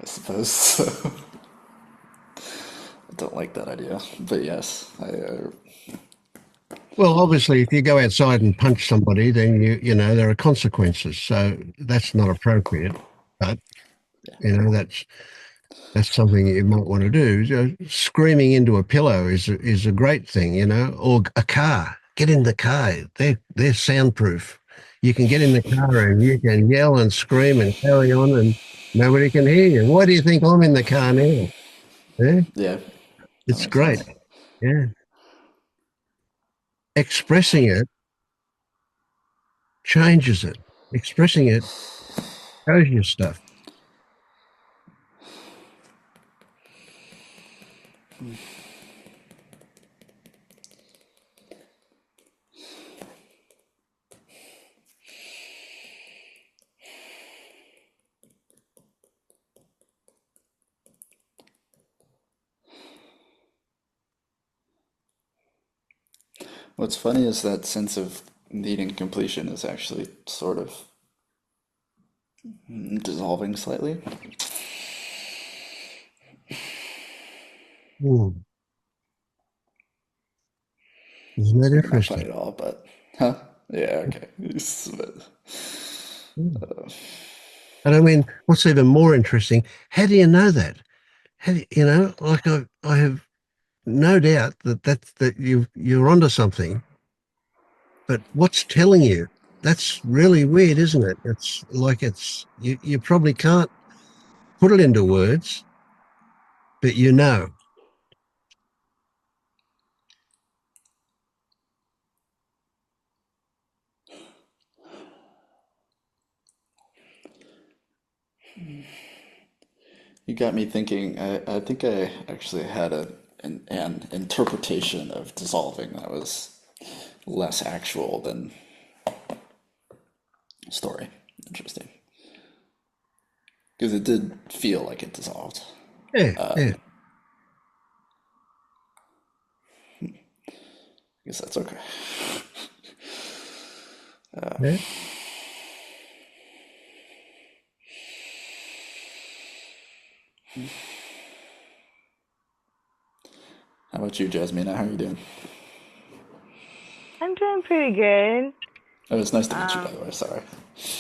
I suppose so. I don't like that idea, but yes, Well, obviously, if you go outside and punch somebody, then you know there are consequences. So that's not appropriate. But that's something you might want to do. Screaming into a pillow is a great thing, or a car. Get in the car. They're soundproof. You can get in the car and you can yell and scream and carry on, and nobody can hear you. Why do you think I'm in the car now? Yeah, yeah, that it's makes great. sense. Yeah, expressing it changes it. Expressing it shows you stuff. What's funny is that sense of needing completion is actually sort of dissolving slightly. Hmm. Isn't that Maybe not funny interesting? at all, but huh? Yeah, okay. But, Hmm. And I mean, what's even more interesting, how do you know that? Like I have no doubt that you're onto something, but what's telling you? That's really weird, isn't it? It's like you probably can't put it into words, but you know. you got me thinking. I think I actually had an interpretation of dissolving that was less actual than story. Interesting. Because it did feel like it dissolved. Yeah, yeah, I guess that's okay. yeah. How about you, Jasmine? How are you doing? I'm doing pretty good. Oh, it's nice to meet you, by the Um, way. Sorry.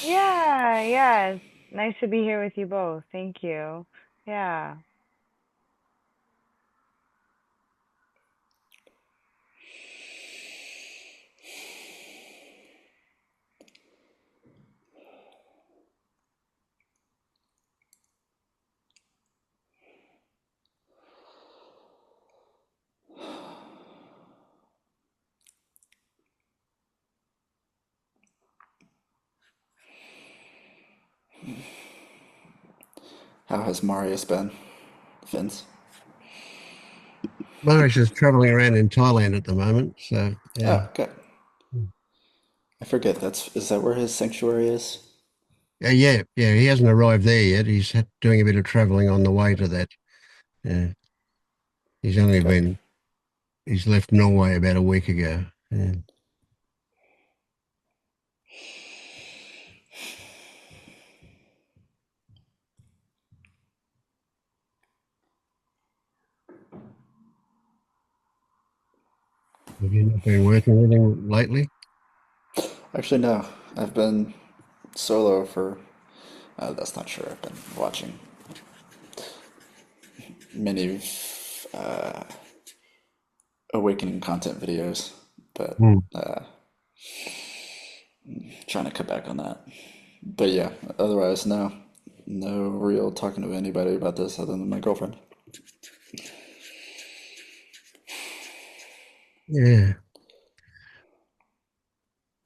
yeah, yeah. It's nice to be here with you both. Thank you. Yeah. How has Marius been, Vince? Marius is traveling around in Thailand at the moment, so yeah. Oh, good. I forget. Is that where his sanctuary is? Yeah. He hasn't arrived there yet. Doing a bit of traveling on the way to that. Yeah. He's only Okay. been He's left Norway about a week ago. Yeah. Have you not been working with him lately? Actually, no. I've been solo for. That's not sure. I've been watching many awakening content videos, but Hmm. Trying to cut back on that. But yeah, otherwise, no. No real talking to anybody about this other than my girlfriend. Yeah.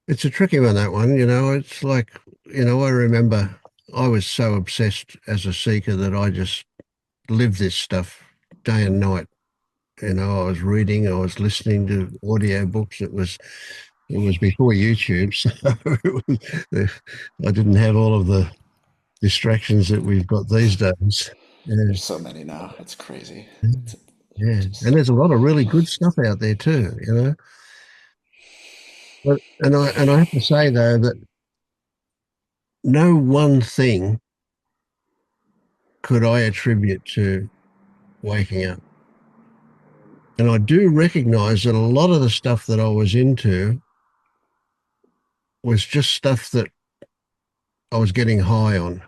It's a tricky one, that one. It's like, I remember I was so obsessed as a seeker that I just lived this stuff day and night. I was reading, I was listening to audio books. It was before YouTube, so I didn't have all of the distractions that we've got these days. Yeah, There's so many now. It's crazy. It's yeah. And just there's a lot of really good stuff out there too. And I have to say though that no one thing could I attribute to waking up. And I do recognize that a lot of the stuff that I was into was just stuff that I was getting high on.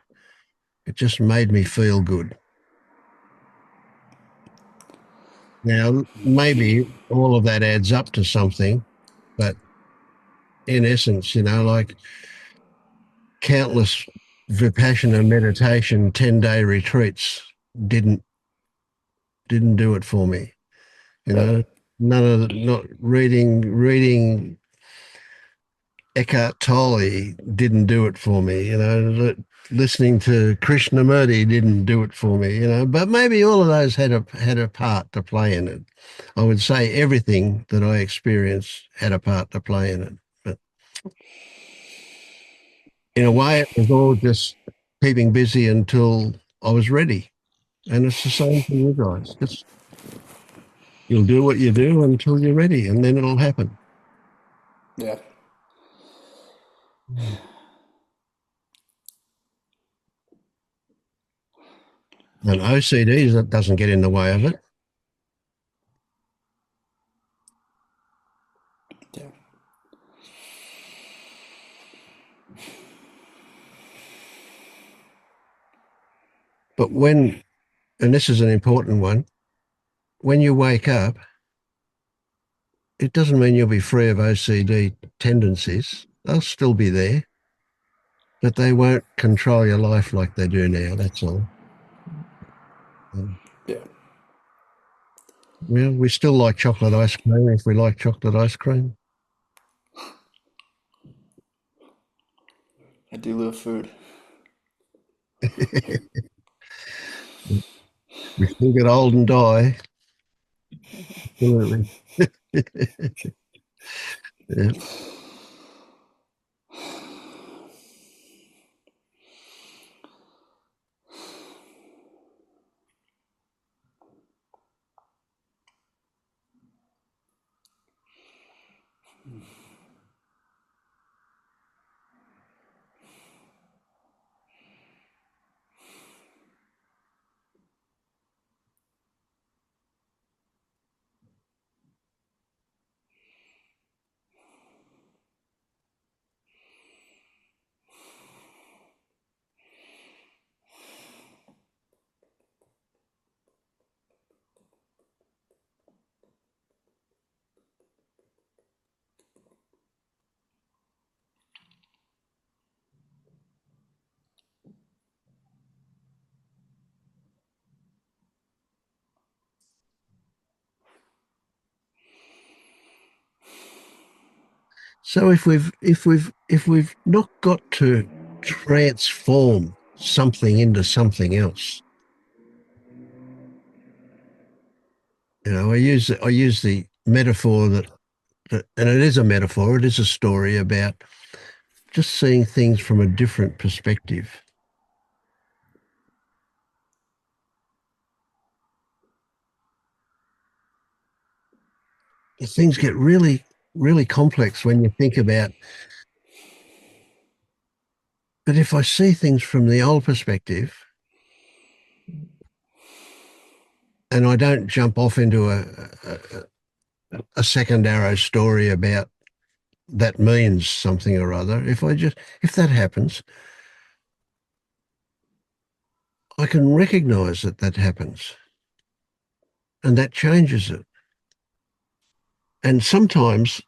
It just made me feel good. Now, maybe all of that adds up to something, but in essence, like countless Vipassana meditation 10-day retreats didn't didn't do it for me. You right. know, none of not reading Eckhart Tolle didn't do it for me. Listening to Krishnamurti didn't do it for me. But maybe all of those had a part to play in it. I would say everything that I experienced had a part to play in it. But in a way, it was all just keeping busy until I was ready. And it's the same for you guys. Just you'll do what you do until you're ready, and then it'll happen. Yeah. And OCD that doesn't get in the way of it. Yeah. But and this is an important one, when you wake up, it doesn't mean you'll be free of OCD tendencies. They'll still be there, but they won't control your life like they do now. That's all. Um, Yeah. Well, we still like chocolate ice cream if we like chocolate ice cream. I do love food. We still get old and die. Absolutely. Yeah. So if we've not got to transform something into something else, I use the metaphor and it is a metaphor, it is a story about just seeing things from a different perspective. Things get really, really complex when you think about, but if I see things from the old perspective and I don't jump off into a second arrow story about that means something or other, if that happens, I can recognize that that happens and that changes it. And sometimes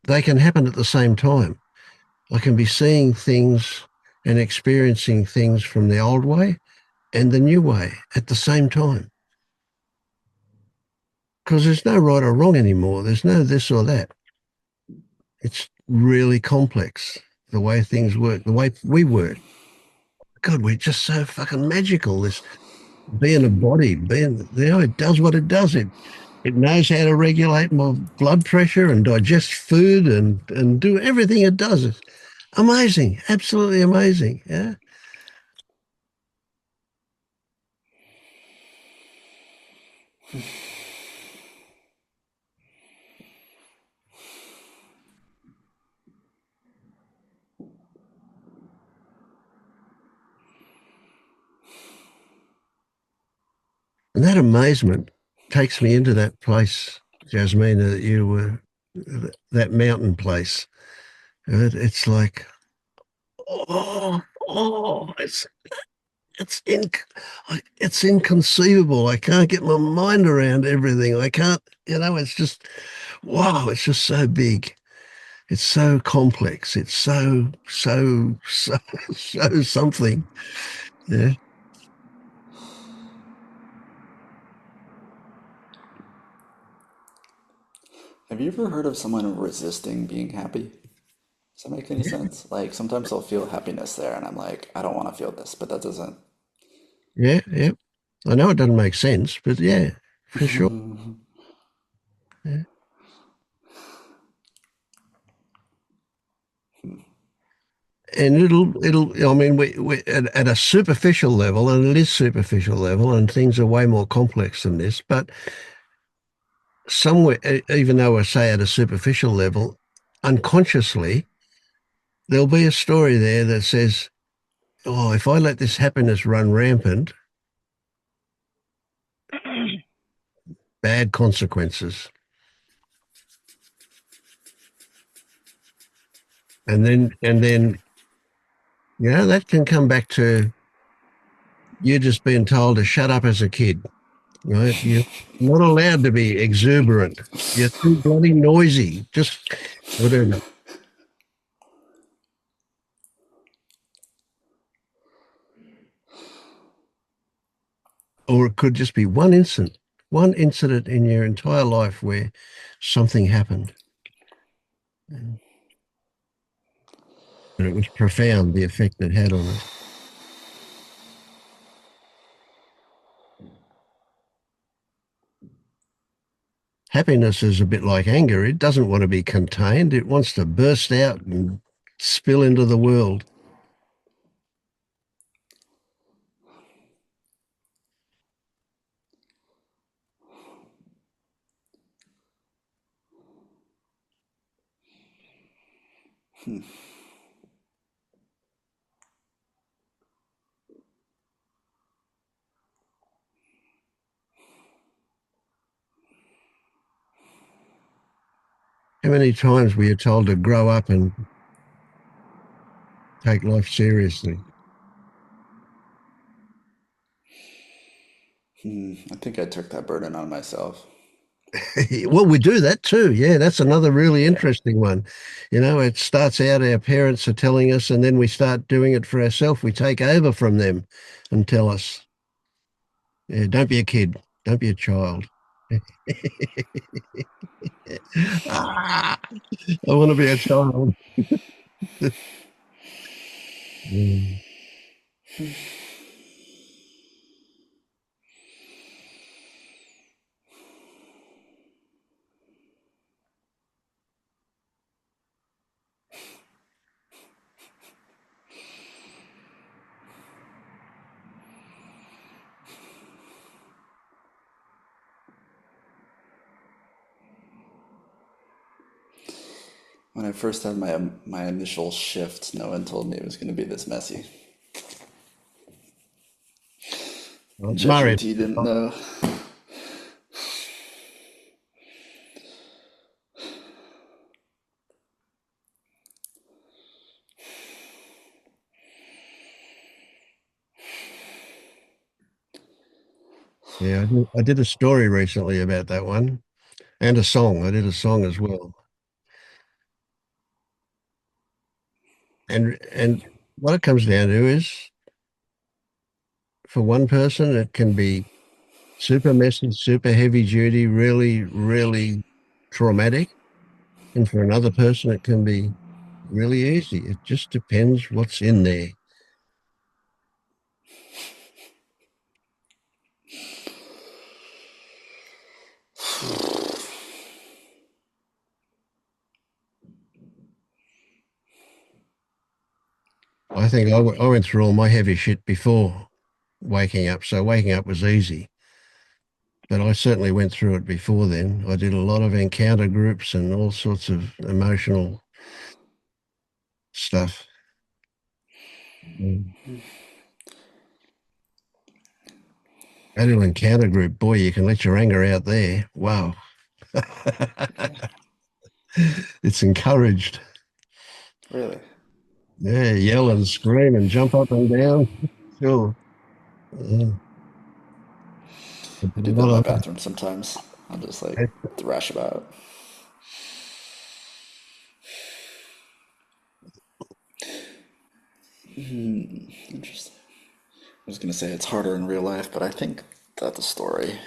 they can happen at the same time. I can be seeing things and experiencing things from the old way and the new way at the same time. Because there's no right or wrong anymore. There's no this or that. It's really complex the way things work, the way we work. God, we're just so fucking magical. This being a body, it does what it does. It knows how to regulate my blood pressure and digest food and do everything it does. It's amazing, absolutely amazing. Yeah. And that amazement takes me into that place, Jasmina, that you were, that mountain place. It's like, oh, it's inconceivable. I can't get my mind around everything. I can't, it's just, wow, it's just so big. It's so complex. It's so something. Yeah. Have you ever heard of someone resisting being happy? Does that make any sense? Like sometimes I'll feel happiness there and I'm like, I don't want to feel this, but that doesn't. Yeah. Yeah. I know it doesn't make sense, but yeah, for sure. Yeah. And I mean, we at a superficial level, and it is superficial level, and things are way more complex than this, but somewhere, even though I say at a superficial level, unconsciously, there'll be a story there that says, oh, if I let this happiness run rampant, bad consequences. And then, that can come back to you just being told to shut up as a kid, right? You're not allowed to be exuberant. You're too bloody noisy. Just whatever. Or it could just be one incident in your entire life where something happened. And it was profound, the effect it had on us. Happiness is a bit like anger. It doesn't want to be contained. It wants to burst out and spill into the world. How many times were you told to grow up and take life seriously? I think I took that burden on myself. Well, we do that too. Yeah, that's another really Yeah. interesting one. It starts out our parents are telling us, and then we start doing it for ourselves. We take over from them and tell us, yeah, don't be a kid, don't be a child. Ah, I want to be a child. Mm. When I first had my initial shift, no one told me it was going to be this messy. Mario. ChatGPT didn't know. Yeah, I did a story recently about that one and a song. I did a song as well. And what it comes down to is for one person it can be super messy, super heavy duty, really, really traumatic. And for another person it can be really easy. It just depends what's in there. I think I went through all my heavy shit before waking up, so waking up was easy. But I certainly went through it before then. I did a lot of encounter groups and all sorts of emotional stuff. Mm. Go to encounter group, boy, you can let your anger out there. Wow. It's encouraged. Really? Yeah, yell and scream and jump up and down. Sure. Yeah. I do that in my bathroom sometimes. I'll just like thrash about. Interesting. I was gonna say it's harder in real life, but I think that's a story.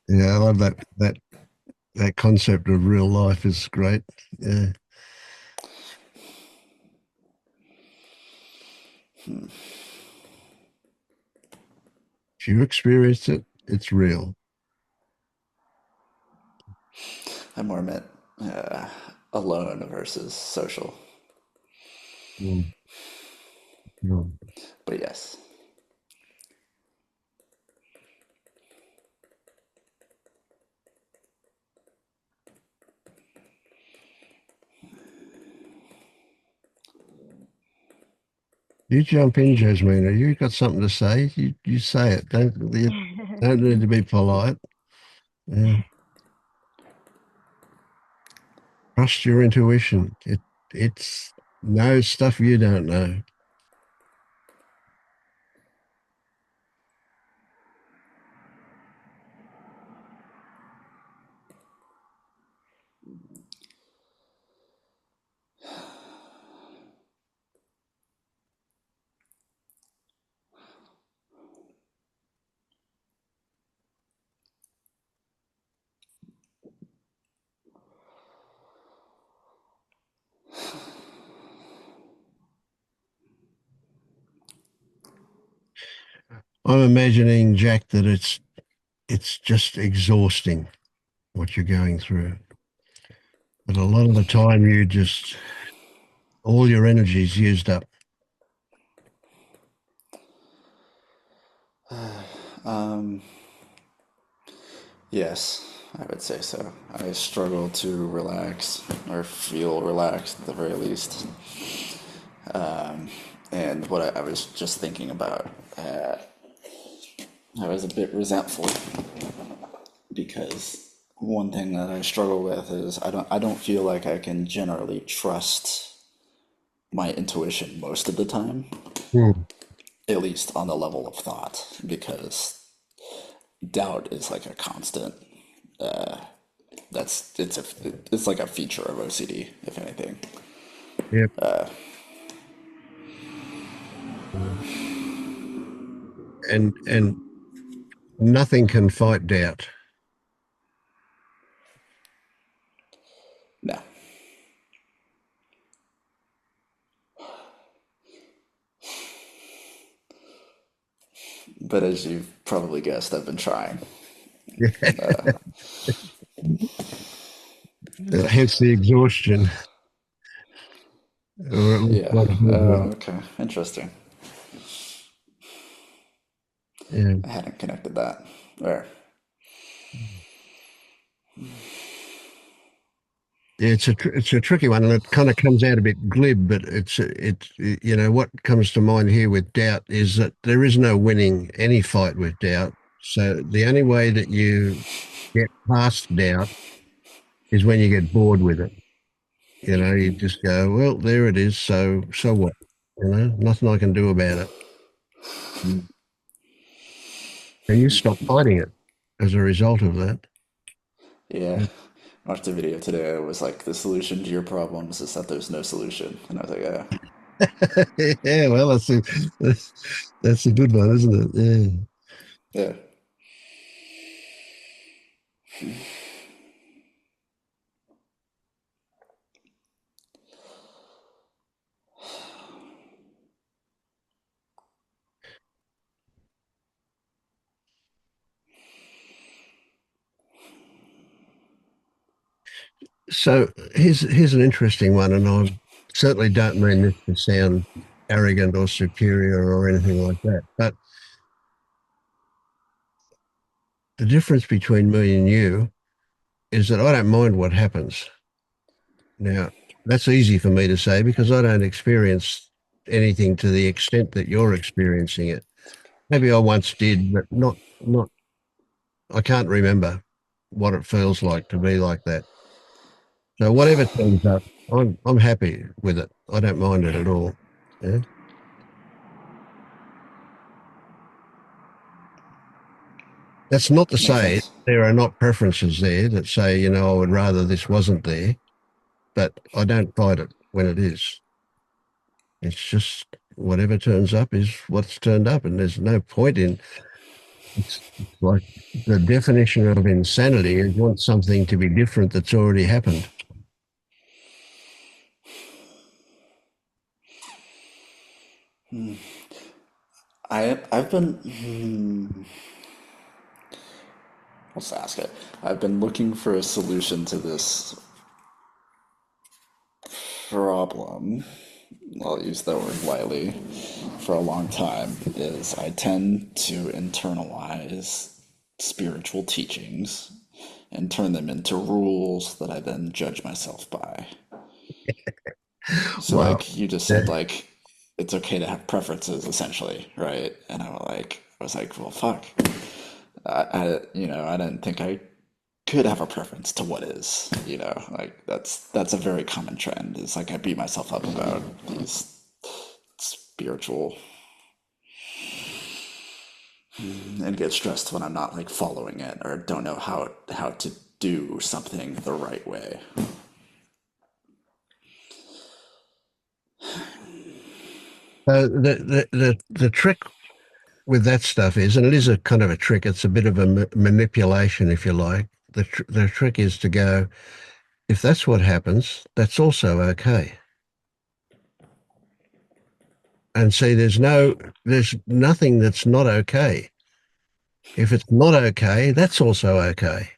Yeah, I love that concept of real life is great. Yeah. If you experience it, it's real. I more meant alone versus social. Mm. Mm. But yes, You jump in, Jasmina. You got something to say? You say it. You don't need to be polite. Yeah. Trust your intuition. It's knows stuff you don't know. I'm imagining, Jack, that it's just exhausting what you're going through. But a lot of the time you just all your energy's used up. yes, I would say so. I struggle to relax or feel relaxed at the very least. And what I was just thinking about, I was a bit resentful because one thing that I struggle with is I don't feel like I can generally trust my intuition most of the time, Hmm. at least on the level of thought, because doubt is like a constant. It's like a feature of OCD, if anything. Yep. And nothing can fight doubt. No, but as you've probably guessed, I've been trying. Hence the exhaustion, or at least Yeah. what I heard Oh, that. okay. Interesting. Yeah. I hadn't connected that. There. Yeah, it's a tricky one, and it kind of comes out a bit glib, but what comes to mind here with doubt is that there is no winning any fight with doubt. So the only way that you get past doubt is when you get bored with it. You just go, well, there it is. So what? Nothing I can do about it. Mm. And you stop fighting it. as a result of that. Yeah. I watched a video today. It was like the solution to your problems is that there's no solution, and I was like, yeah, Yeah, well, that's that's a good one, isn't it? Yeah. yeah. So here's an interesting one, and I certainly don't mean this to sound arrogant or superior or anything like that. But the difference between me and you is that I don't mind what happens. Now, that's easy for me to say because I don't experience anything to the extent that you're experiencing it. Maybe I once did, but not I can't remember what it feels like to be like that. So whatever turns up, I'm happy with it. I don't mind it at all. Yeah. That's not to Makes say sense. there are not preferences there that say, I would rather this wasn't there, but I don't fight it when it is. It's just whatever turns up is what's turned up, and there's no point in it's like the definition of insanity is want something to be different that's already happened. I've been let's ask it. I've been looking for a solution to this problem. I'll use that word lightly for a long time. Is I tend to internalize spiritual teachings and turn them into rules that I then judge myself by. So Well, like you just yeah. said, like it's okay to have preferences, essentially, right? And I was like, well, fuck. I didn't think I could have a preference to what is, like that's a very common trend. It's like I beat myself up about these spiritual and get stressed when I'm not like following it or don't know how to do something the right way. The trick with that stuff is, and it is a kind of a trick. It's a bit of a manipulation, if you like. The trick is to go, if that's what happens, that's also okay. And see, there's nothing that's not okay. If it's not okay, that's also okay.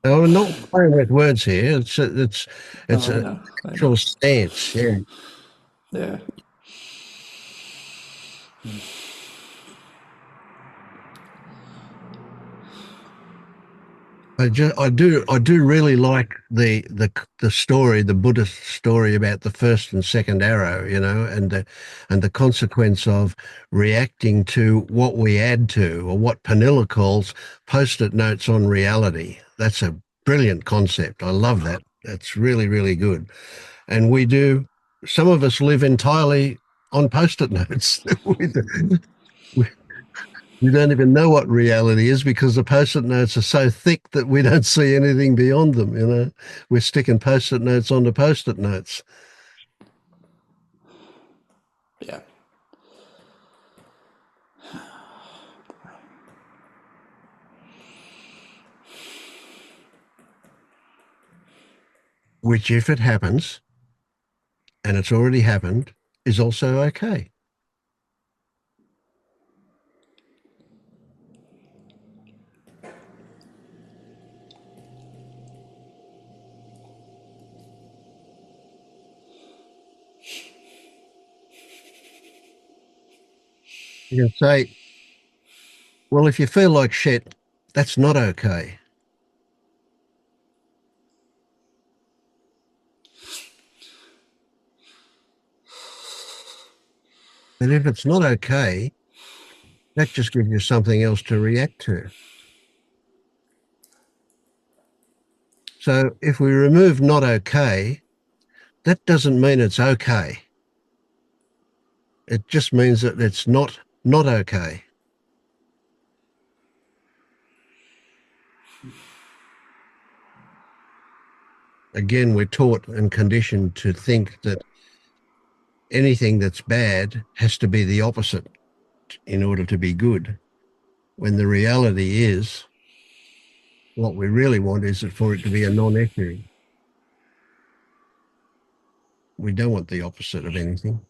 Now, I'm not playing with words here. It's Oh, a I know, actual stance. Yeah. yeah, I do really like the story, the Buddhist story about the first and second arrow, and the consequence of reacting to what we add to, or what Panilla calls post-it notes on reality. That's a brilliant concept. I love that. That's really, really good. And we do. Some of us live entirely on post-it notes. We, we don't even know what reality is because the post-it notes are so thick that we don't see anything beyond them. We're sticking post-it notes onto post-it notes, yeah. which if it happens, and it's already happened, is also okay. You can say, well, if you feel like shit, that's not okay. And if it's not okay, that just gives you something else to react to. So if we remove not okay, that doesn't mean it's okay. It just means that it's not okay. again, we're taught and conditioned to think that anything that's bad has to be the opposite in order to be good. When the reality is, what we really want is for it to be a non-issue. We don't want the opposite of anything.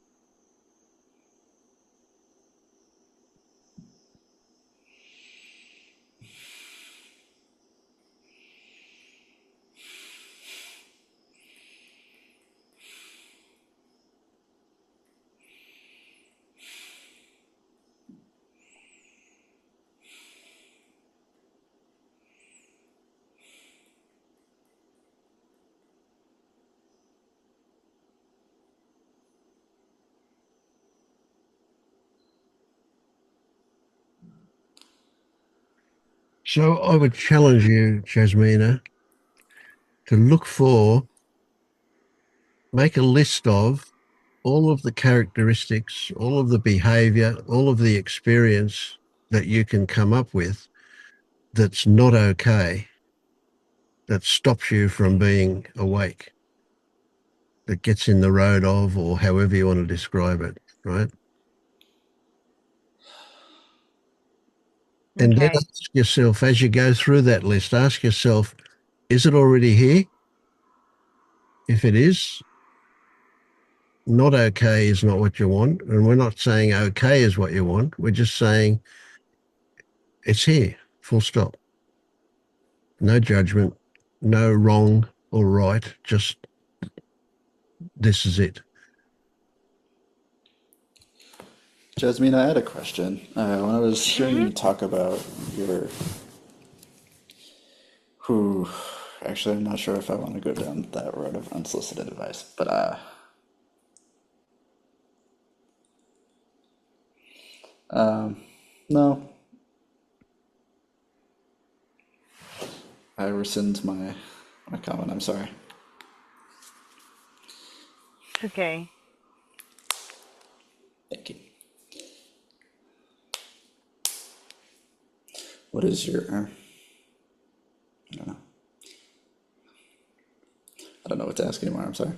So I would challenge you, Jasmina, to make a list of all of the characteristics, all of the behavior, all of the experience that you can come up with that's not okay, that stops you from being awake, that gets in the road of, or however you want to describe it, right? And then Okay. ask yourself, as you go through that list, ask yourself, is it already here? If it is, not okay is not what you want. And we're not saying okay is what you want. We're just saying it's here, full stop. No judgment, no wrong or right, just this is it. Jasmine, I had a question. When I was hearing Hmm. you talk about your who, actually, I'm not sure if I want to go down that road of unsolicited advice, but no, I rescind my comment. I'm sorry. It's okay. Thank you. What is your? I don't know. I don't know what to ask anymore. I'm sorry.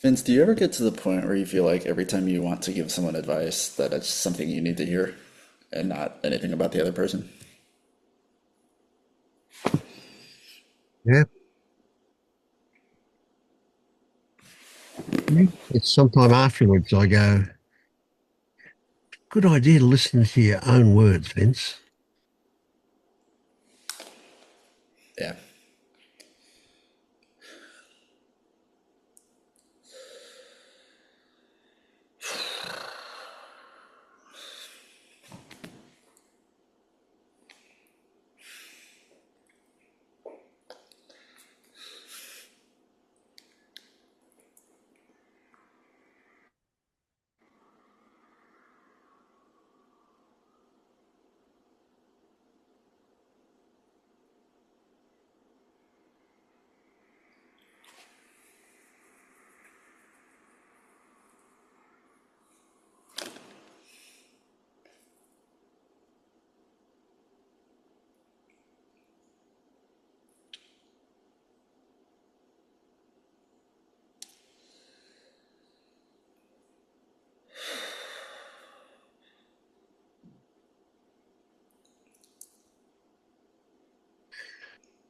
Vince, do you ever get to the point where you feel like every time you want to give someone advice that it's something you need to hear and not anything about the other person? Yeah. It's sometime afterwards I go, good idea to listen to your own words, Vince. Yeah.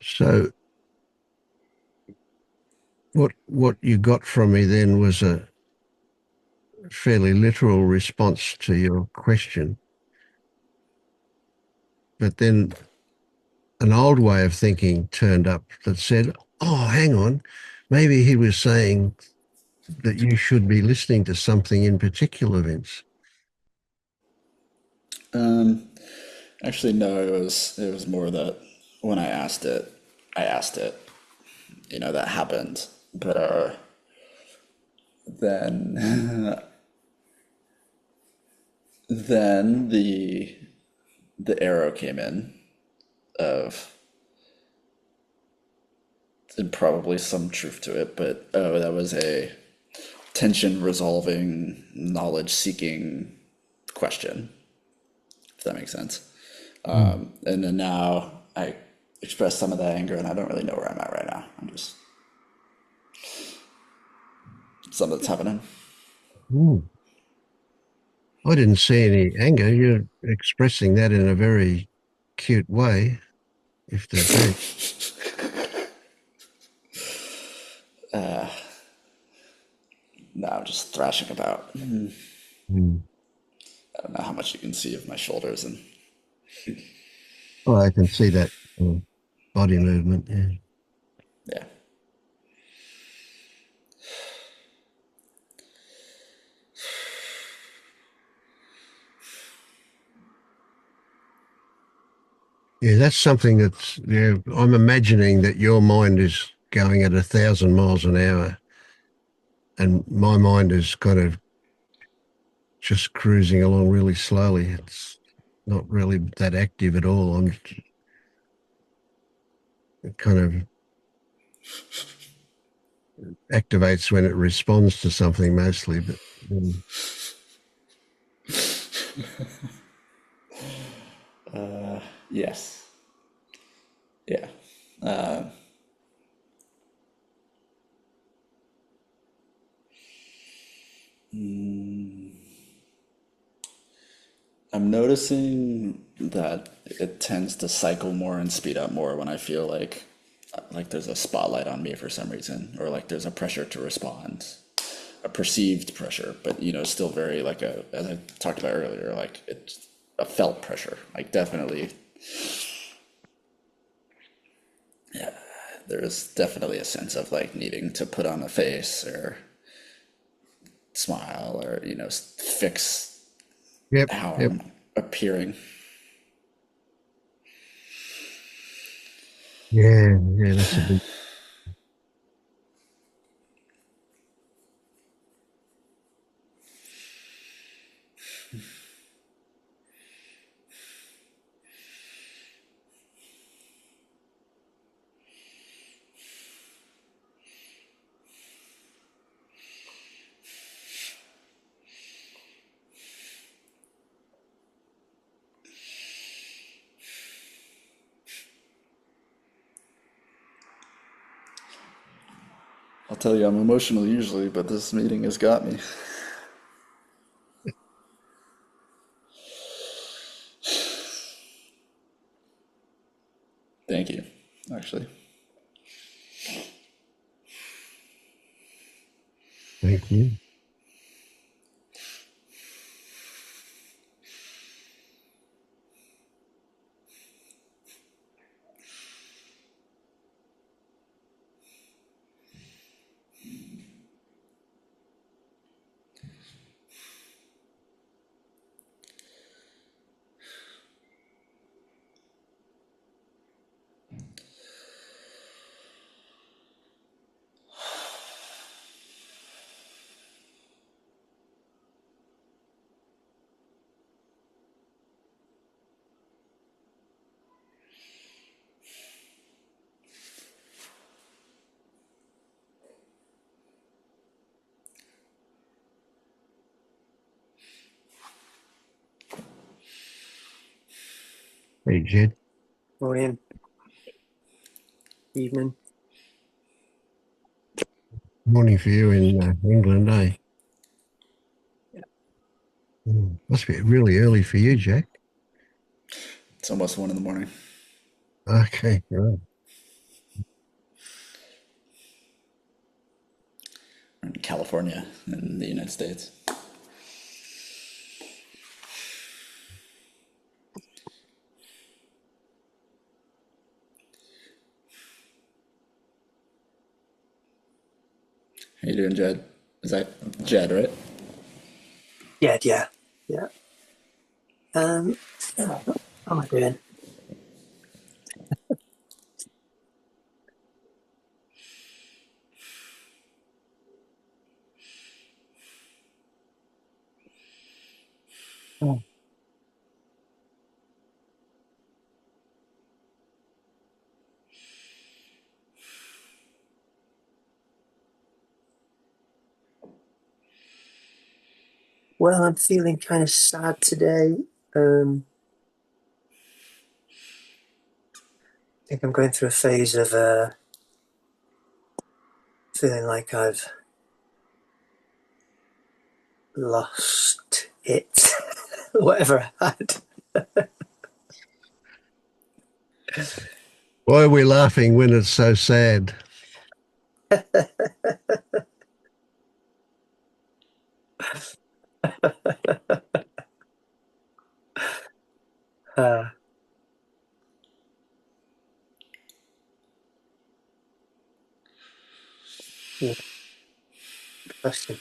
So what you got from me then was a fairly literal response to your question. But then an old way of thinking turned up that said, oh, hang on, maybe he was saying that you should be listening to something in particular, Vince. Um, Actually, no. It was more that when I asked it. That happened. But then then the arrow came in of, and probably some truth to it, but oh, that was a tension resolving, knowledge seeking question, if that makes sense. Mm. And then now I express some of that anger, and I don't really know where I'm at right now. I'm just something that's happening. Mm. I didn't see any anger. You're expressing that in a very cute way, if that be. No, I'm just thrashing about. Mm. I don't know how much you can see of my shoulders, and Oh, I can see that body movement. Yeah. yeah. Yeah, that's something that's, yeah, I'm imagining that your mind is going at 1,000 miles an hour and my mind is kind of just cruising along really slowly. It's not really that active at all. It kind of activates when it responds to something mostly, but Yes. Yeah. I'm noticing that it tends to cycle more and speed up more when I feel like there's a spotlight on me for some reason, or like there's a pressure to respond, a perceived pressure, but still very like a, as I talked about earlier, like it's a felt pressure. Like definitely, there's definitely a sense of like needing to put on a face or smile or fix yep, how yep. I'm appearing. Yeah, yeah, that's a big. I'll tell you, I'm emotional usually, but this meeting has got me. Thank you, actually. Thank you. Hey, Jed. Morning, evening. Morning for you in England, eh? Must be really early for you, Jack. It's almost 1 in the morning. Okay, right. We're in California in the United States. How you doing, Jed? Is that Jed, right? Yeah. Yeah. Um, how am I doing? Mm. Well, I'm feeling kind of sad today. Um, I think I'm going through a phase of feeling like I've lost it, whatever I had. Why are we laughing when it's so sad? Uh, yeah, question.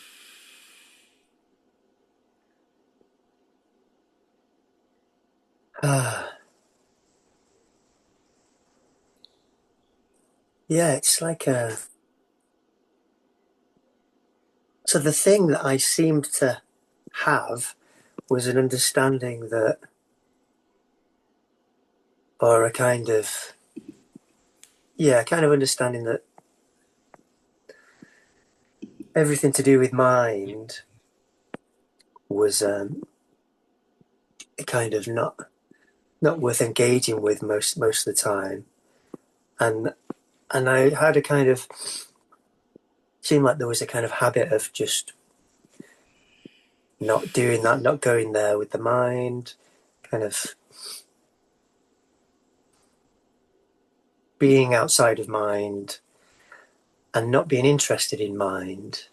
Yeah, it's like a. So the thing that I seemed to have was an understanding that, or a kind of, yeah, kind of understanding that everything to do with mind was kind of not worth engaging with most of the time, and I had a kind of seemed like there was a kind of habit of just not doing that, not going there with the mind, kind of being outside of mind and not being interested in mind,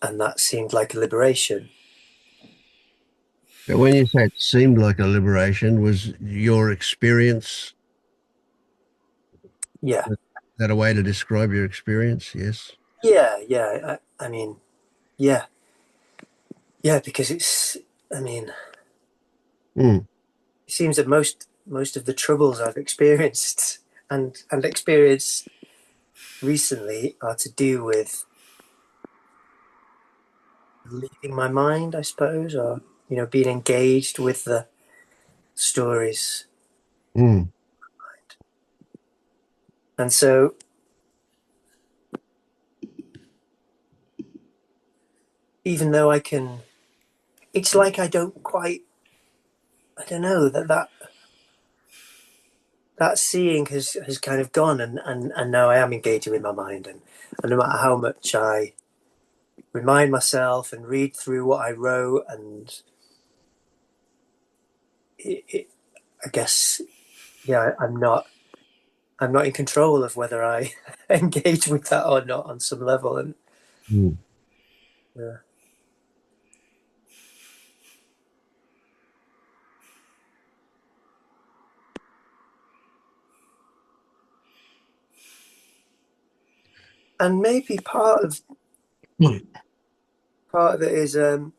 and that seemed like a liberation. But when you say it seemed like a liberation, was your experience Yeah, that a way to describe your experience? Yes. yeah. I mean, yeah, yeah, because it's. I mean, Mm, it seems that most of the troubles I've experienced and experienced recently are to do with leaving my mind, I suppose, or being engaged with the stories. mm, And so, even though I can, it's like I don't quite. I don't know that seeing has kind of gone, and now I am engaging with my mind, and no matter how much I remind myself and read through what I wrote, and I guess, yeah, I'm not in control of whether I engage with that or not on some level, and mm. yeah. And maybe part of it is so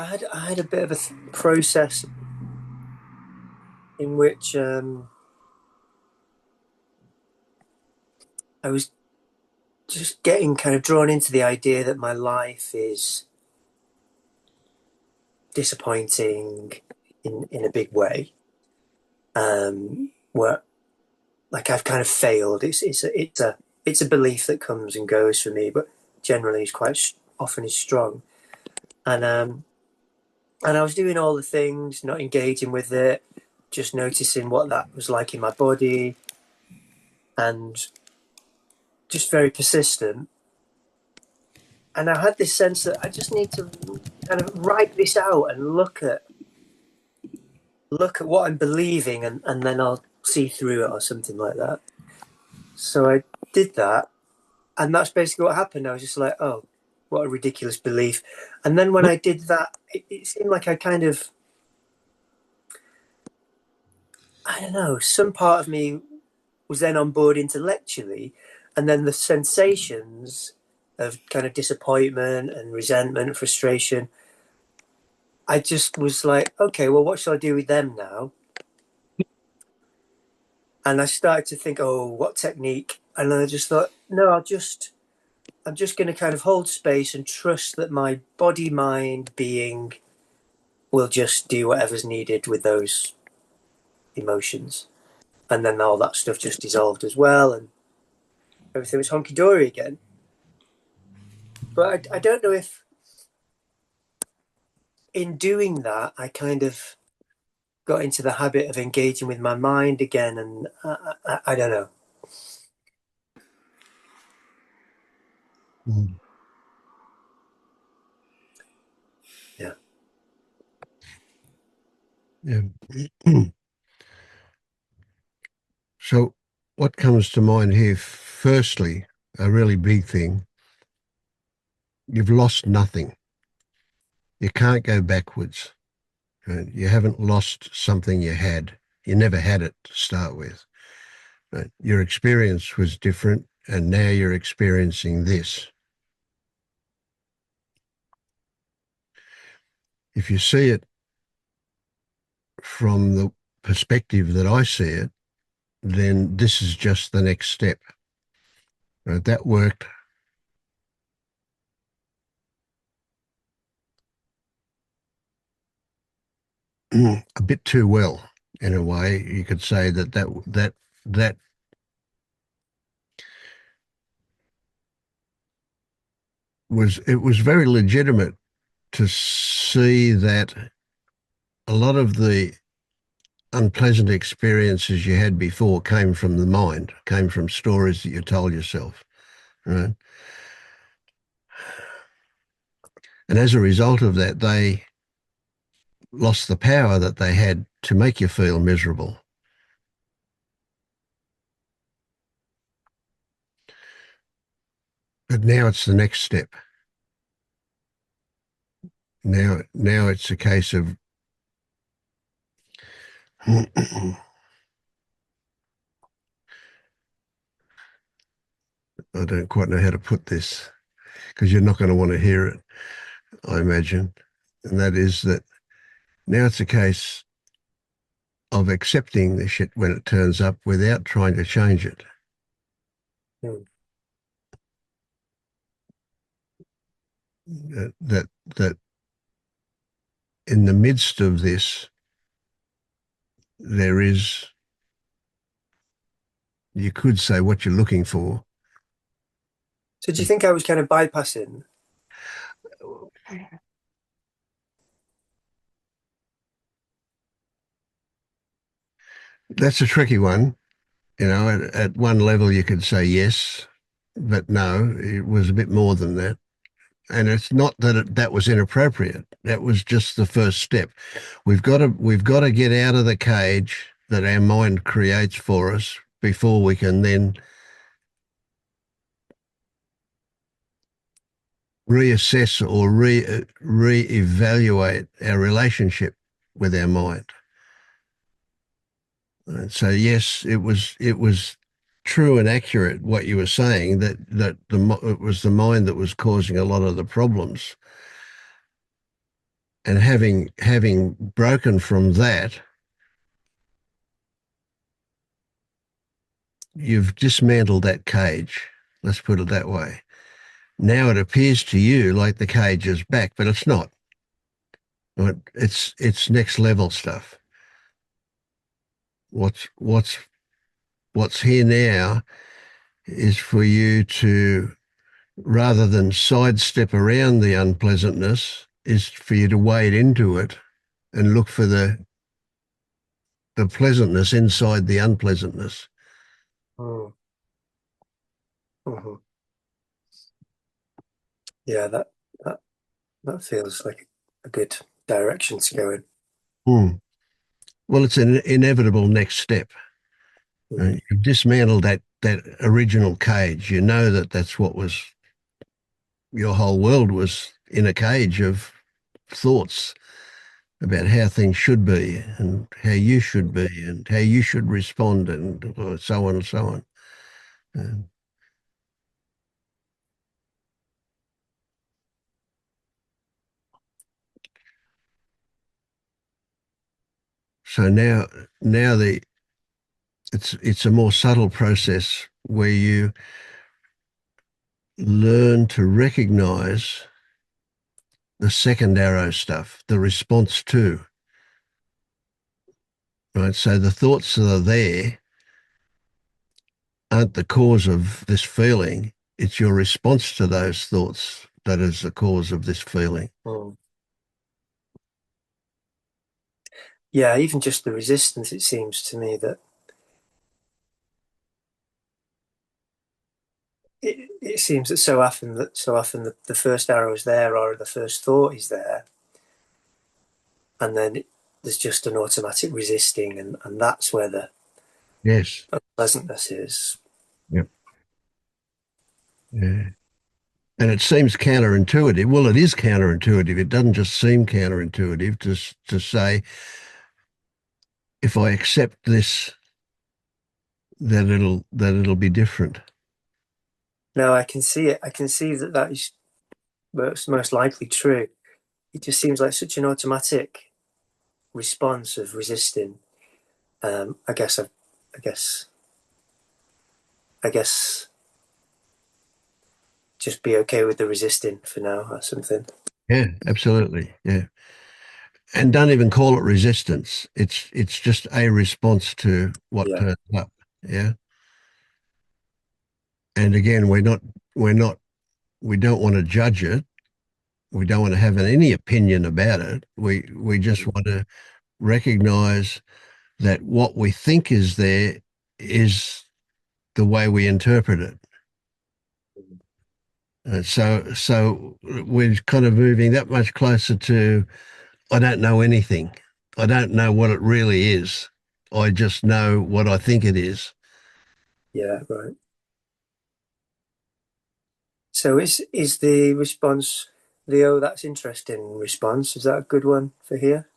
I had a bit of a process in which I was just getting kind of drawn into the idea that my life is disappointing in a big way. Where like I've kind of failed. It's a belief that comes and goes for me, but generally is quite often is strong. And I was doing all the things, not engaging with it, just noticing what that was like in my body, and just very persistent. And I had this sense that I just need to kind of write this out and look at what I'm believing, and then I'll see through it or something like that. So I did that, and that's basically what happened. I was just like, oh, what a ridiculous belief. And then when I did that, it seemed like I kind of, I don't know, some part of me was then on board intellectually, and then the sensations of kind of disappointment and resentment, frustration, I just was like, okay, well, what shall I do with them now? And I started to think, oh, what technique? And I just thought, no, I'll just I'm just going to kind of hold space and trust that my body, mind, being will just do whatever's needed with those emotions. And then all that stuff just dissolved as well, and everything was honky dory again. But I don't know if in doing that, I kind of got into the habit of engaging with my mind again, and I don't know. Mm. Yeah. Yeah. So, what comes to mind here? Firstly, a really big thing: you've lost nothing. You can't go backwards. Right? You haven't lost something you had. You never had it to start with. Right? Your experience was different, and now you're experiencing this. If you see it from the perspective that I see it, then this is just the next step. Right? That worked a bit too well, in a way. You could say that was very legitimate to see that a lot of the unpleasant experiences you had before came from the mind, came from stories that you told yourself, right? And as a result of that, they lost the power that they had to make you feel miserable. But now it's the next step. Now it's a case of I don't quite know how to put this because you're not going to want to hear it, I imagine. And that is that now it's a case of accepting the shit when it turns up without trying to change it. Hmm. That in the midst of this, there is, you could say, what you're looking for. So do you think I was kind of bypassing? That's a tricky one. You know, at one level you could say yes, but no, it was a bit more than that. And it's not that that was inappropriate. That was just the first step. We've got to get out of the cage that our mind creates for us before we can then reassess or reevaluate our relationship with our mind. And so yes, it was true and accurate what you were saying that it was the mind that was causing a lot of the problems. And having broken from that, you've dismantled that cage. Let's put it that way. Now it appears to you like the cage is back, but it's not. Right? It's next level stuff. What's what's what's here now is for you to, rather than sidestep around the unpleasantness, is for you to wade into it and look for the pleasantness inside the unpleasantness. Hmm. Mhm. Yeah, that that feels like a good direction to go in. Hmm. Well, it's an inevitable next step. Hmm. You've dismantled that original cage. You know that that's what was, your whole world was in a cage of thoughts about how things should be and how you should be and how you should respond and so on and so on. Um, so now it's a more subtle process where learn to recognize the second arrow stuff, the response to, right? So the thoughts that are there aren't the cause of this feeling. It's your response to those thoughts that is the cause of this feeling. Mm. Yeah, even just the resistance, it seems to me that it seems that so often the first arrow is there or the first thought is there, and then there's just an automatic resisting, and that's where the Yes. unpleasantness is. Yep. Yeah. And it seems counterintuitive. Well, it is counterintuitive. It doesn't just seem counterintuitive to say, if I accept this, that it'll be different. No, I can see it. I can see that that is most likely true. It just seems like such an automatic response of resisting. I guess I guess I guess just be okay with the resisting for now or something. Yeah, absolutely. Yeah. And don't even call it resistance. It's just a response to what Yeah. turns up. Yeah. And again, we're not we don't want to judge it. We don't want to have any opinion about it. We just want to recognize that what we think is there is the way we interpret it. So we're kind of moving that much closer to, I don't know anything. I don't know what it really is. I just know what I think it is. Yeah, right. So is the response the oh that's interesting response? Is that a good one for here?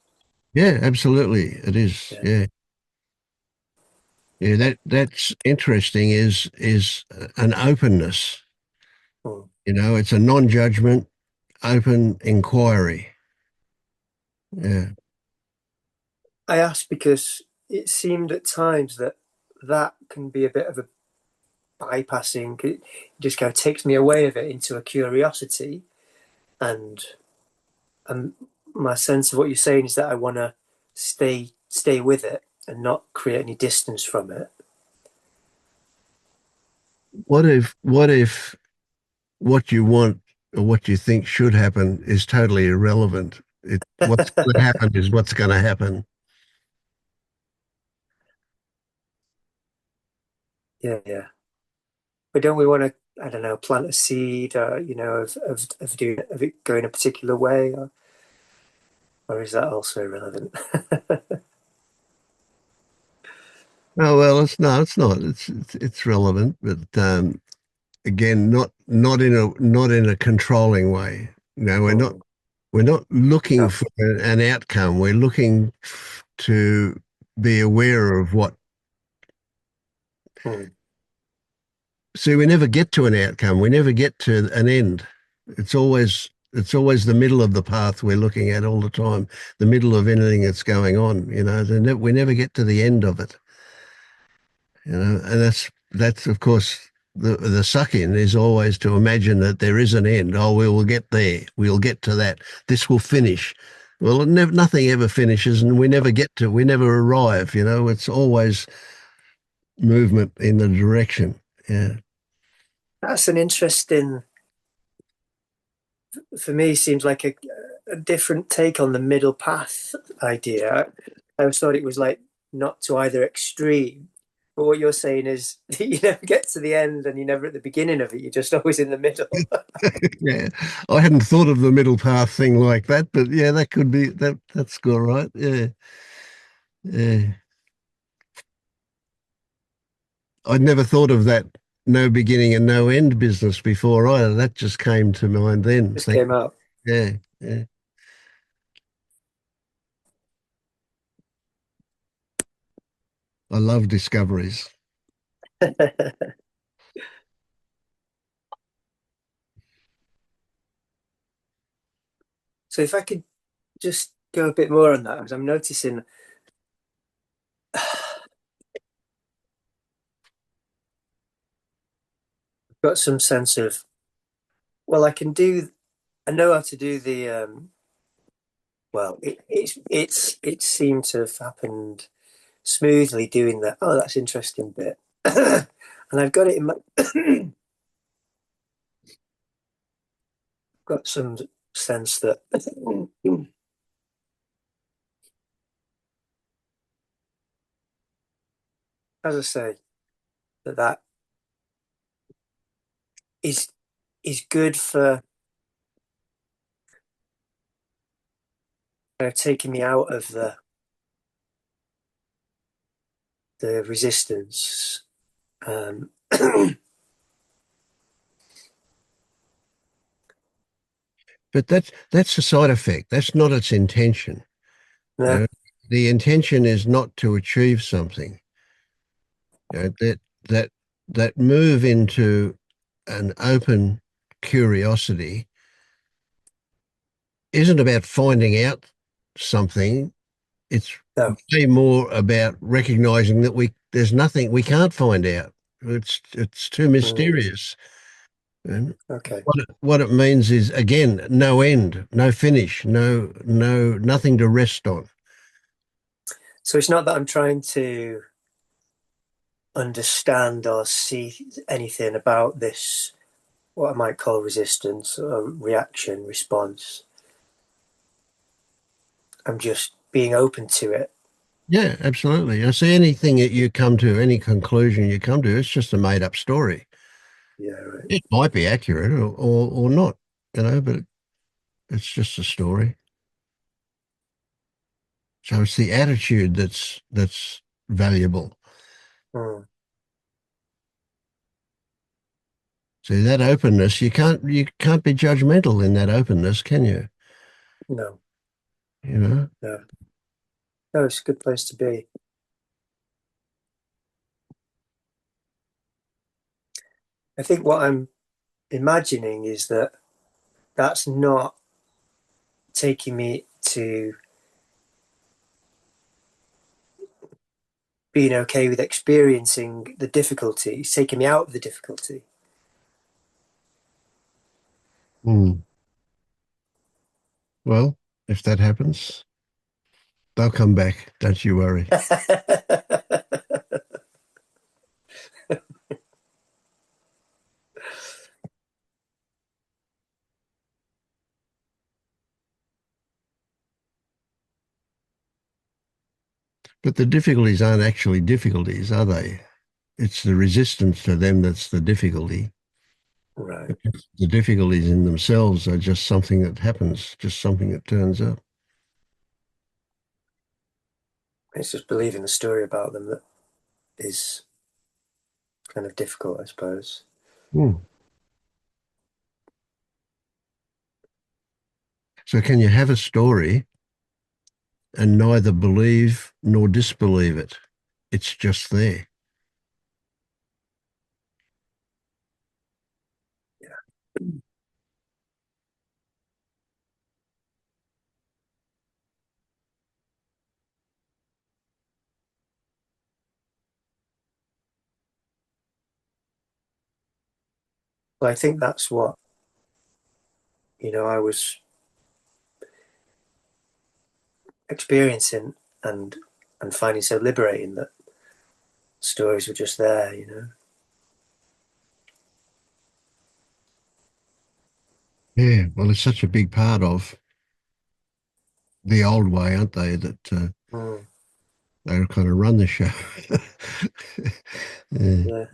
Yeah, absolutely. It is. Yeah. Yeah. Yeah, that's interesting is an openness. Hmm. It's a non-judgment, open inquiry. Yeah. I asked because it seemed at times that that can be a bit of a bypassing. It just kind of takes me away of it into a curiosity, and and my sense of what you're saying is that I want to stay with it and not create any distance from it. What if what you want or what you think should happen is totally irrelevant? What's going to happen is what's going to happen. Yeah, yeah. But don't we want to? I don't know, plant a seed, of doing of it going a particular way, or is that also irrelevant? Oh well, it's not. It's relevant, but again, not in a controlling way. We're not Hmm. we're not looking No. for an outcome. We're looking to be aware of what. Hmm. See, we never get to an outcome. We never get to an end. It's always the middle of the path we're looking at all the time, the middle of anything that's going on. We never get to the end of it. And that's of course the suck in is always to imagine that there is an end. Oh, we will get there. We'll get to that. This will finish. Well, nothing ever finishes, and we never arrive. It's always movement in the direction. Yeah. That's an interesting, for me, seems like a different take on the middle path idea. I always thought it was like not to either extreme. But what you're saying is you never get to the end and you're never at the beginning of it. You're just always in the middle. Yeah, I hadn't thought of the middle path thing like that, but yeah, that could be that. That's all right. Yeah, yeah. I'd never thought of that no beginning and no end business before either. That just came to mind then. Just came out. Yeah, yeah. I love discoveries. So if I could just go a bit more on that, because I'm noticing I've got some sense of well, I can do. I know how to do the. Well, it seemed to have happened smoothly doing that. Oh, that's interesting bit. And I've got it in my got some sense that as I say, that is is good for taking me out of the resistance. Um, But that's a side effect. That's not its intention. You no, know, the intention is not to achieve something. You know, that that move into an open curiosity isn't about finding out something. It's no. way more about recognizing that there's nothing we can't find out. It's too Mm, mysterious. And okay. what it means is again, no end, no finish, nothing to rest on. So it's not that I'm trying to understand or see anything about this, what I might call resistance or reaction response. I'm just being open to it. Yeah, absolutely. I see anything that you come to, any conclusion you come to, it's just a made up story. Yeah, right. It might be accurate or not, but it's just a story. So it's the attitude that's valuable. Mm, See that openness, you can't be judgmental in that openness, can you? no, You know? no, no. It's a good place to be. I think what I'm imagining is that that's not taking me to being okay with experiencing the difficulty. It's taking me out of the difficulty. Mm. Well, if that happens, they'll come back. Don't you worry. But the difficulties aren't actually difficulties, are they? It's the resistance to them that's the difficulty. Right. The difficulties in themselves are just something that happens, just something that turns up. It's just believing the story about them that is kind of difficult, I suppose. Hmm. So can you have a story and neither believe nor disbelieve it? It's just there. Yeah. Well, I think that's what, I was experiencing and finding so liberating that stories were just there. Yeah, well, it's such a big part of the old way, aren't they? That Mm, they kind of run the show. Yeah. yeah.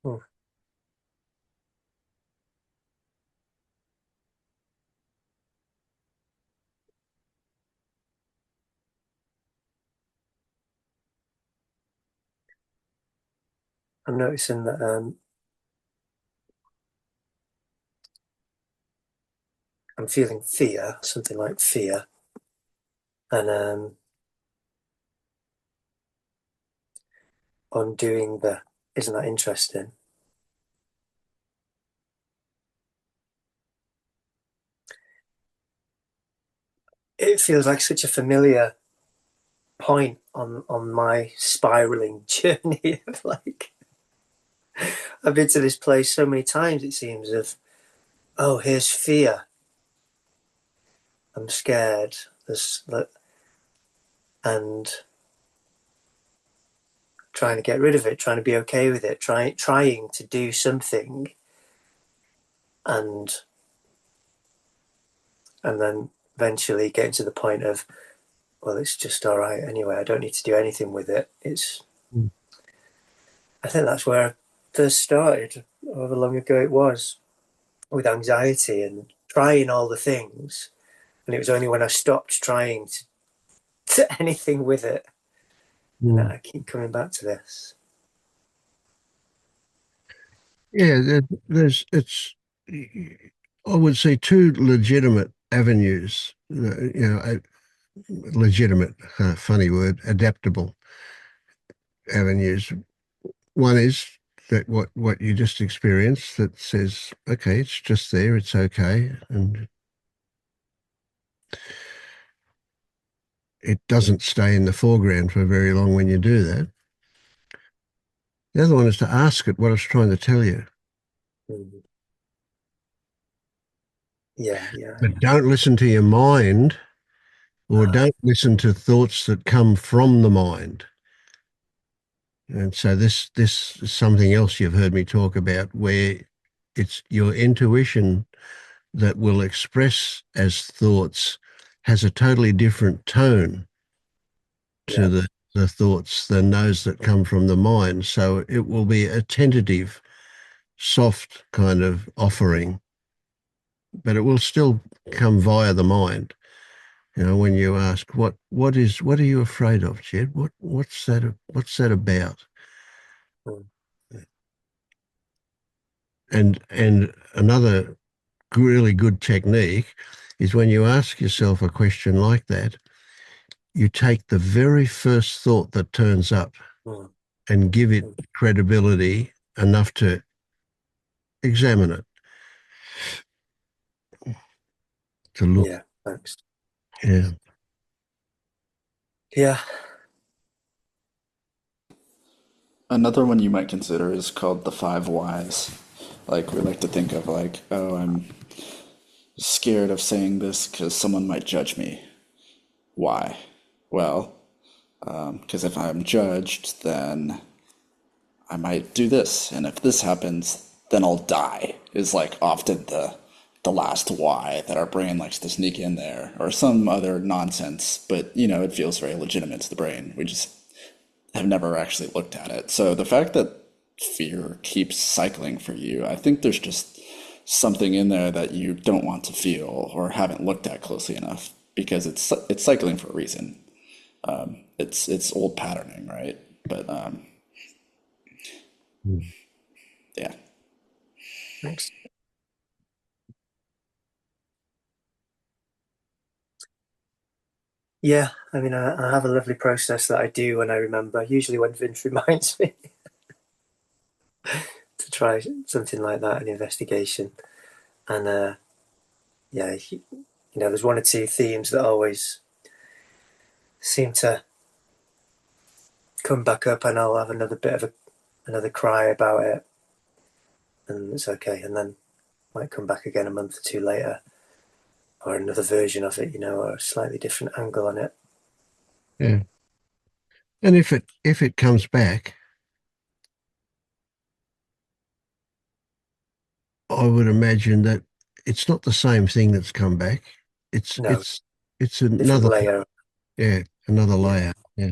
Hmm. I'm noticing that I'm feeling fear, something like fear, and on doing the. Isn't that interesting? It feels like such a familiar point on my spiraling journey of like I've been to this place so many times it seems of oh here's fear, I'm scared, there's and trying to get rid of it, trying to be okay with it, trying to do something, and then eventually getting to the point of well it's just all right anyway, I don't need to do anything with it. It's Mm. I think that's where I first started, however long ago it was, with anxiety and trying all the things. And it was only when I stopped trying to anything with it, and Mm. I keep coming back to this. Yeah, there's it's I would say two legitimate avenues. Legitimate, funny word, adaptable avenues. One is that what you just experienced that says, okay, it's just there, it's okay, and it doesn't stay in the foreground for very long when you do that. The other one is to ask it what I was trying to tell you. Mm. Yeah, yeah, But don't listen to your mind or uh, don't listen to thoughts that come from the mind. And so this is something else you've heard me talk about where it's your intuition that will express as thoughts has a totally different tone to yeah, the thoughts than those that come from the mind. So it will be a tentative, soft kind of offering, but it will still come via the mind. You know, when you ask what are you afraid of, Jed? What's that about? mm, And another really good technique is when you ask yourself a question like that, you take the very first thought that turns up mm, and give it mm. credibility enough to examine it, to look. Yeah. Thanks. Yeah. Yeah. Another one you might consider is called the five whys. Like we like to think of like, oh, I'm scared of saying this because someone might judge me. Why? Well, because if I'm judged, then I might do this, and if this happens, then I'll die. Is like often the last why that our brain likes to sneak in there, or some other nonsense. But it feels very legitimate to the brain. We just have never actually looked at it. So the fact that fear keeps cycling for you, I think there's just something in there that you don't want to feel or haven't looked at closely enough because it's cycling for a reason. It's old patterning, right? But yeah. Thanks. Yeah. I mean, I have a lovely process that I do when I remember. Usually when Vince reminds me to try something like that, an investigation, and yeah, there's one or two themes that always seem to come back up, and I'll have another bit of another cry about it, and it's okay, and then might come back again a month or two later, or another version of it, or a slightly different angle on it. Yeah. And if it comes back, I would imagine that it's not the same thing that's come back. It's No, it's it's different another, layer. yeah, another Yeah. layer. Yeah.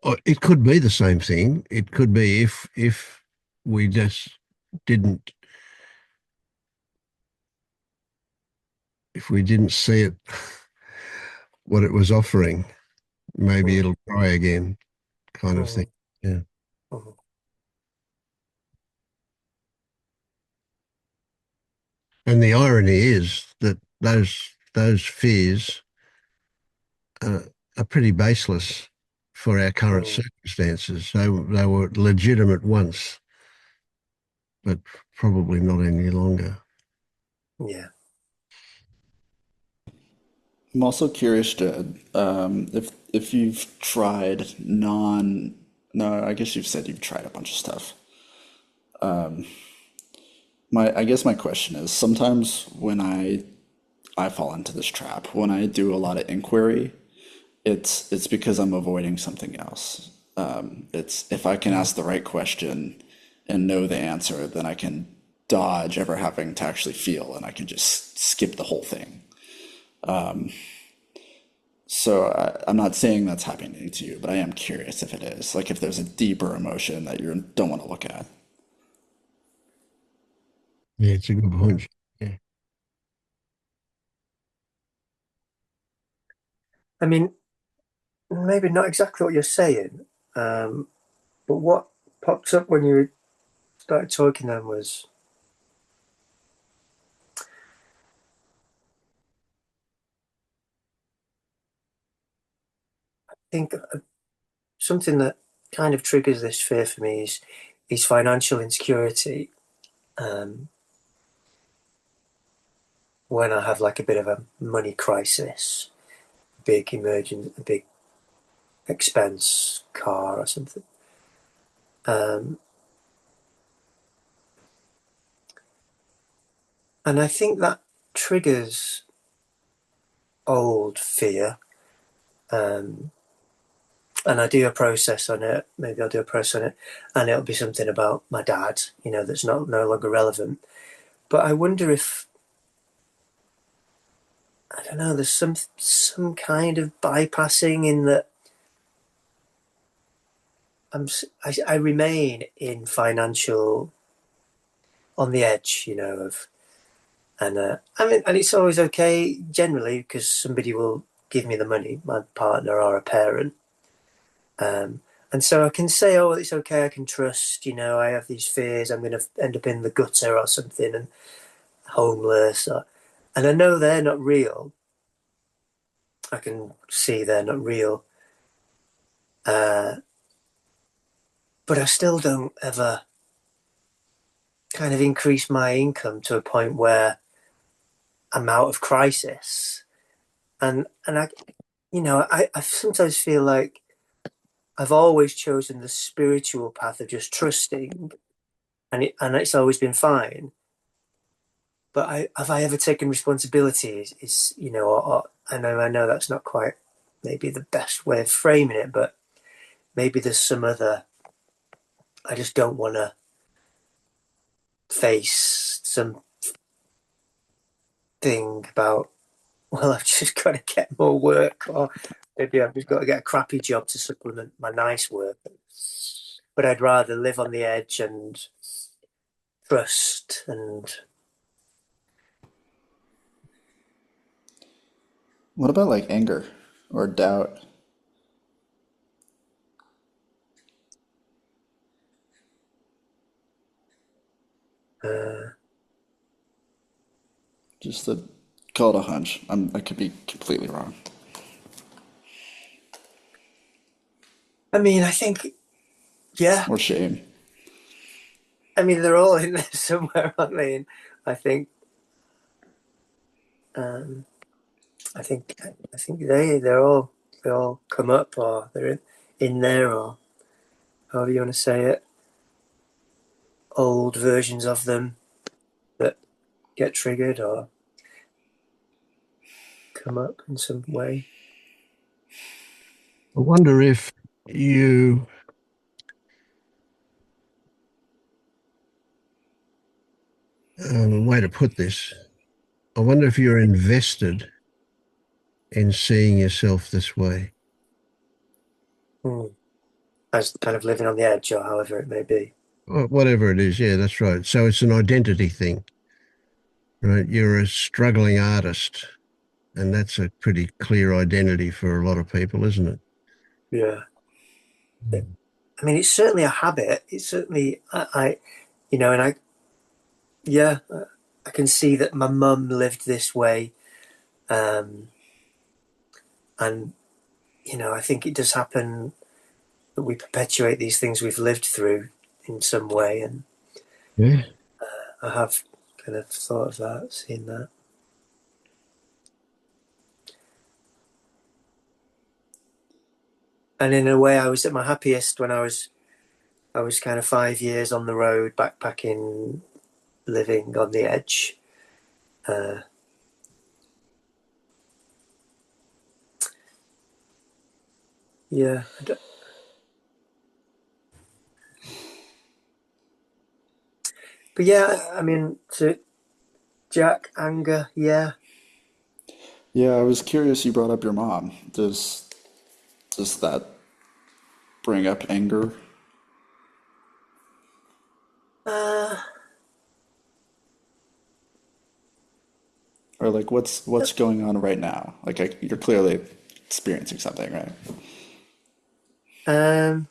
It could be the same thing. It could be if we just didn't if we didn't see it what it was offering, maybe Mm, it'll try again, kind of thing. mm, Yeah. mm. And the irony is that those fears uh, are pretty baseless for our current Mm. circumstances. They were legitimate once, but probably not any longer. Yeah. I'm also curious to if you've tried non. No, I guess you've said you've tried a bunch of stuff. My I guess my question is sometimes when I fall into this trap when I do a lot of inquiry, it's because I'm avoiding something else. It's if I can Mm. ask the right question and know the answer, then I can dodge ever having to actually feel, and I can just skip the whole thing. So I'm not saying that's happening to you, but I am curious if it is. Like if there's a deeper emotion that you don't want to look at. Yeah, it's a good Mm. point. Yeah. I mean, maybe not exactly what you're saying, um, but what popped up when you started talking then was, I think something that kind of triggers this fear for me is financial insecurity. Um, when I have like a bit of a money crisis, a big expense, car or something. Um, and I think that triggers old fear. Um, and I do a process on it. Maybe I'll do a process on it, and it'll be something about my dad, that's not no longer relevant. But I wonder if I don't know. There's some kind of bypassing in that I remain in financial on the edge, of and I mean, and it's always okay generally because somebody will give me the money, my partner or a parent, and so I can say, oh, it's okay, I can trust. I have these fears, I'm going to end up in the gutter or something and homeless, and I know they're not real. I can see they're not real, uh, but I still don't ever kind of increase my income to a point where I'm out of crisis. And I sometimes feel like I've always chosen the spiritual path of just trusting, and it's always been fine. But have I ever taken responsibility? Or I know that's not quite maybe the best way of framing it, but maybe there's some other. I just don't want to face something about. Well, I've just got to get more work, or maybe I've just got to get a crappy job to supplement my nice work. But I'd rather live on the edge and trust and What about like anger or doubt? uh, Just the call it a hunch. I could be completely wrong. I mean, I think, yeah. Or shame. I mean, they're all in there somewhere, aren't they? And I think, um, I think they all come up, or they're in there, or however you want to say it. Old versions of them that get triggered or come up in some way. I wonder if you, way to put this, I wonder if you're invested in seeing yourself this way. Hmm. as kind of living on the edge or however it may be. Whatever it is, yeah, that's right. So it's an identity thing, right? You're a struggling artist, and that's a pretty clear identity for a lot of people, isn't it? Yeah. I mean, it's certainly a habit. It's certainly, and yeah, I can see that my mum lived this way. Um, and, I think it does happen that we perpetuate these things we've lived through in some way. And Yeah. I have kind of thought of that, seen that. And in a way, I was at my happiest when I was kind of 5 years on the road, backpacking, living on the edge. Uh, yeah, but yeah, I mean, to Jack, anger, yeah. Yeah, I was curious you brought up your mom. Does that bring up anger? Uh, Or like what's going on right now? Like you're clearly experiencing something, right? um,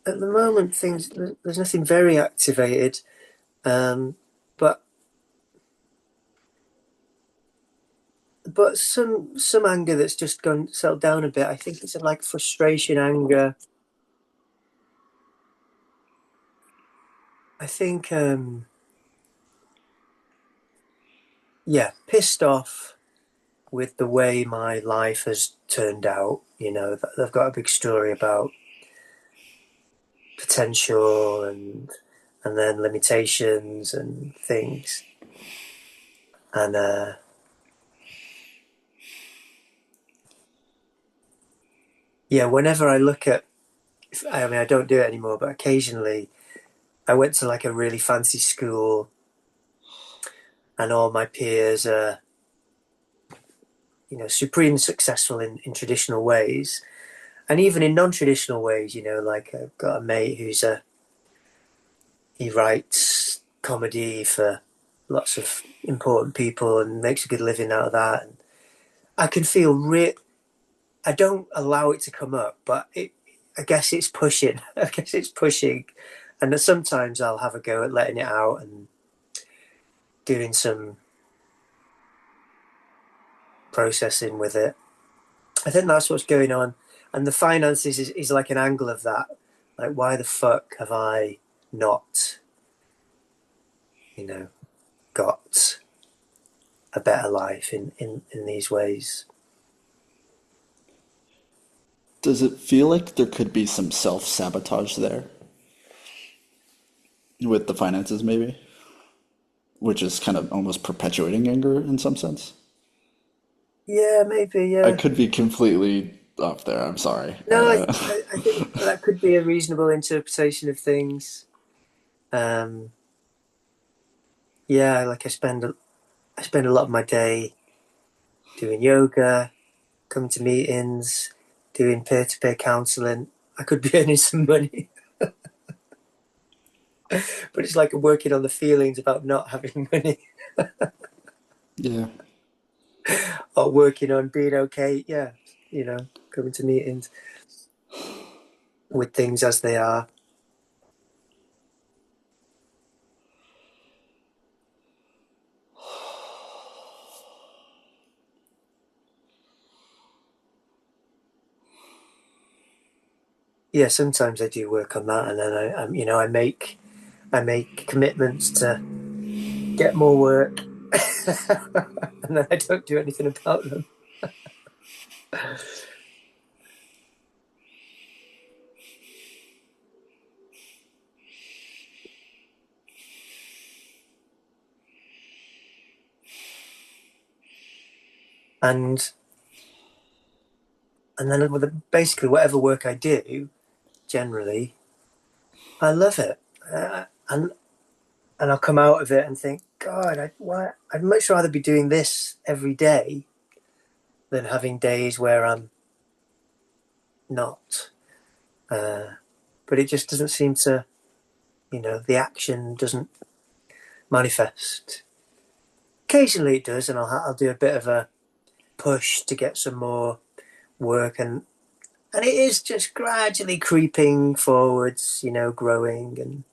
at the moment, there's nothing very activated, um, but some anger that's just gone settled down a bit. I think it's like frustration, anger. I think, yeah, pissed off with the way my life has turned out. They've got a big story about potential and then limitations and things. And yeah, whenever I look at, I mean, I don't do it anymore, but occasionally I went to like a really fancy school, and all my peers are, supreme successful in traditional ways, and even in non-traditional ways. Like I've got a mate he writes comedy for lots of important people and makes a good living out of that. And I can feel I don't allow it to come up, but I guess it's pushing. I guess it's pushing, and sometimes I'll have a go at letting it out and doing some processing with it. I think that's what's going on, and the finances is like an angle of that. Like, why the fuck have I not, you know, got a better life in these ways? Does it feel like there could be some self-sabotage there with the finances maybe? Which is kind of almost perpetuating anger in some sense? Yeah, maybe. I Yeah. could be completely off there. I'm sorry. No, I think that could be a reasonable interpretation of things. Um, yeah, like I spend a lot of my day doing yoga, coming to meetings, doing peer-to-peer counseling. I could be earning some money, but it's like working on the feelings about not having money Yeah. or working on being okay. Yeah, coming to meetings with things as they are. Yeah, sometimes I do work on that, and then I make commitments to get more work, and then I don't do anything about them. And then basically whatever work I do, generally, I love it, and I'll come out of it and think, God, I'd much rather be doing this every day than having days where I'm not. But it just doesn't seem to, the action doesn't manifest. Occasionally it does, and I'll do a bit of a push to get some more work, and it is just gradually creeping forwards, growing.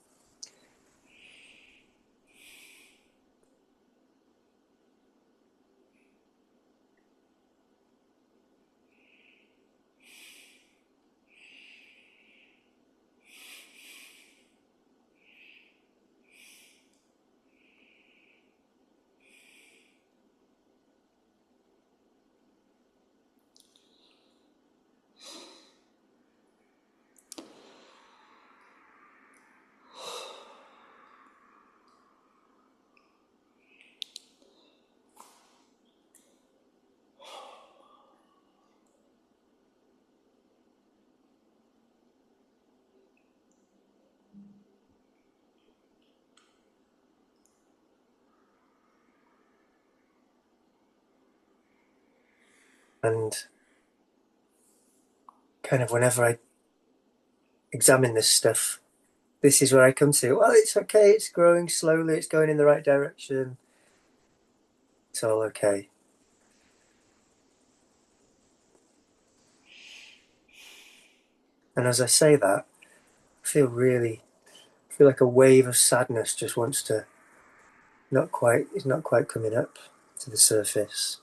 And kind of whenever I examine this stuff, this is where I come to, well, it's okay, it's growing slowly, it's going in the right direction, it's all okay. And as I say that, I feel like a wave of sadness just wants to, is not quite coming up to the surface.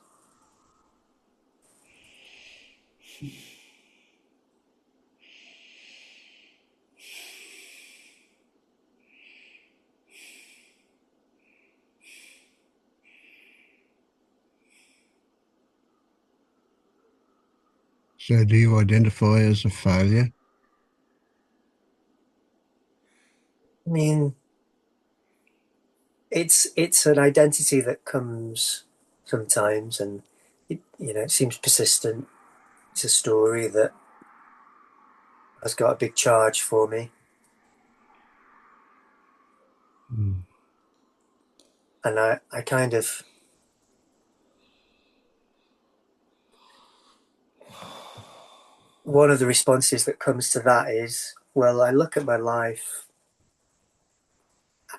So do you identify as a failure? I mean, it's an identity that comes sometimes, and it seems persistent. It's a story that has got a big charge for me, Mm. and I kind of, one of the responses that comes to that is, well, I look at my life,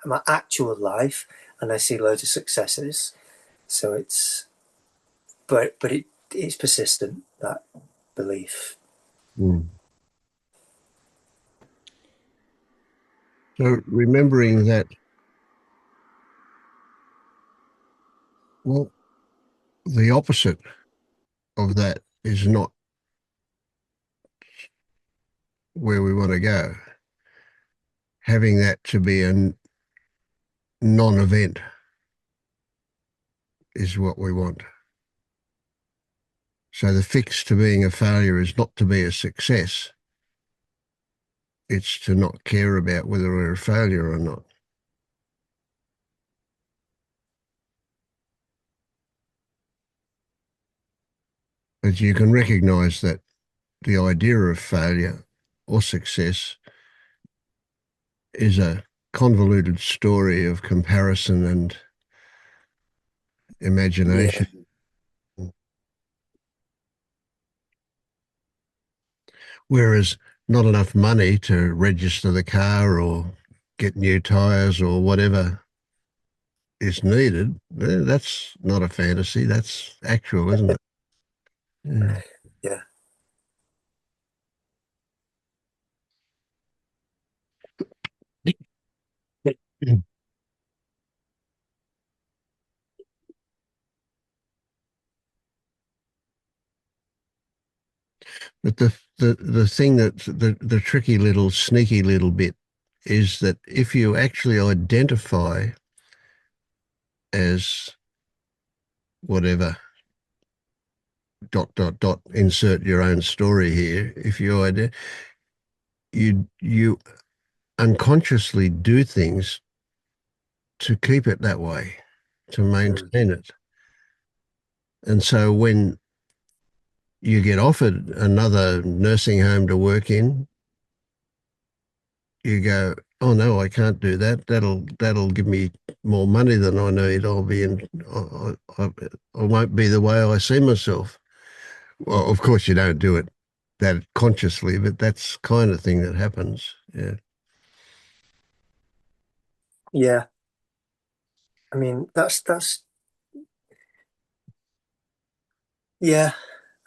my actual life, and I see loads of successes. So it's persistent, that belief. Mm. So remembering that, well, the opposite of that is not where we want to go. Having that to be a non-event is what we want. So the fix to being a failure is not to be a success. It's to not care about whether we're a failure or not. But you can recognize that the idea of failure or success is a convoluted story of comparison and Yeah, imagination. Whereas not enough money to register the car or get new tyres or whatever is needed, that's not a fantasy, that's actual, isn't it? Yeah. yeah. But the thing that the tricky little sneaky little bit is that if you actually identify as whatever dot dot dot insert your own story here, if you unconsciously do things to keep it that way, to Mm. maintain it. And so when you get offered another nursing home to work in, you go, oh no, I can't do that. That'll give me more money than I need. I'll be in. I won't be the way I see myself. Well, of course you don't do it that consciously, but that's kind of thing that happens. Yeah. Yeah. I mean, that's yeah.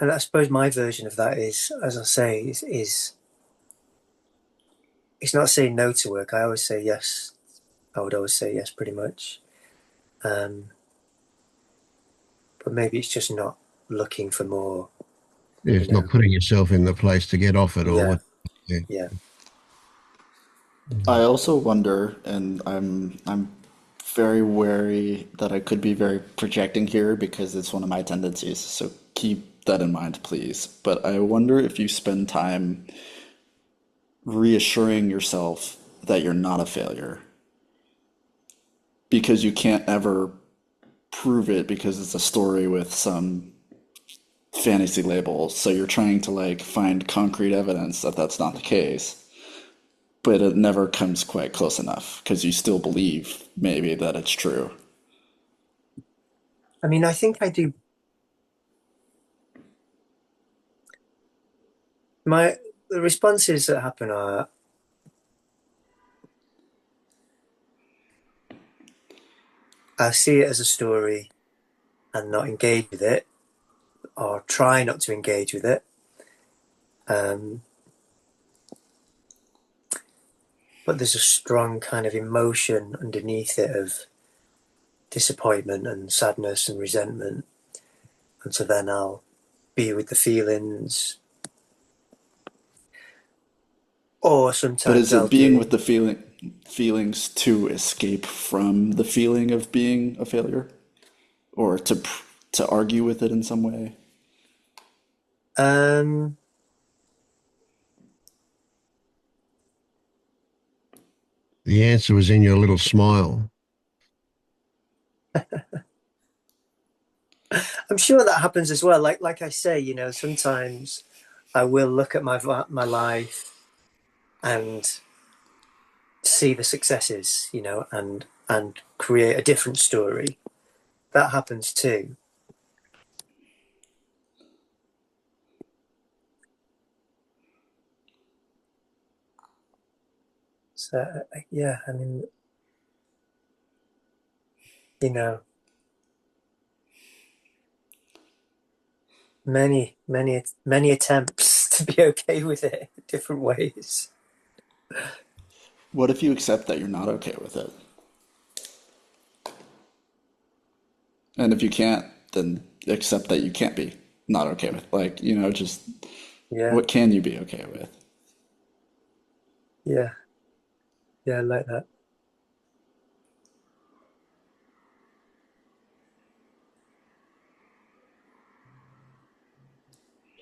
And I suppose my version of that is, as I say, is it's not saying no to work. I always say yes. I would always say yes, pretty much. Um, but maybe it's just not looking for more. You It's not know. putting yourself in the place to get off it or Yeah. what. Yeah. Yeah. I also wonder, and I'm very wary that I could be very projecting here because it's one of my tendencies. So keep that in mind, please. But I wonder if you spend time reassuring yourself that you're not a failure because you can't ever prove it because it's a story with some fantasy label. So you're trying to like find concrete evidence that that's not the case, but it never comes quite close enough because you still believe maybe that it's true. I mean, I think I do. My The responses that happen are I see it as a story and not engage with it, or try not to engage with it. Um, but there's a strong kind of emotion underneath it of disappointment and sadness and resentment. And so then I'll be with the feelings, or But sometimes is I'll it being do, with the feelings to escape from the feeling of being a failure, or to argue with it in some way? um, The answer was in your little smile. I'm sure that happens as well. Like I say, sometimes I will look at my life and see the successes, and create a different story. That happens too. So yeah, I mean, you know, many attempts to be okay with it in different ways. What if you accept that you're not okay with it? And if you can't, then accept that you can't be not okay with. Like, just Yeah, what can you be okay with? yeah, yeah, I like that.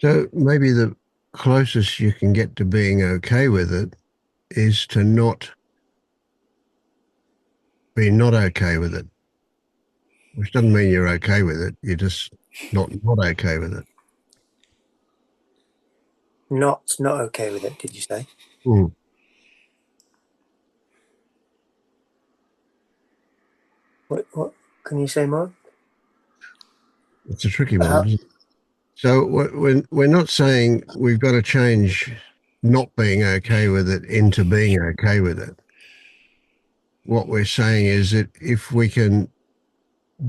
So maybe the closest you can get to being okay with it is to not be not okay with it, which doesn't mean you're okay with it. You're just not okay with it. Not okay with it, did you say? Mm. What can you say more? It's a tricky one, How, isn't it? So we're not saying we've got to change not being okay with it into being okay with it. What we're saying is that if we can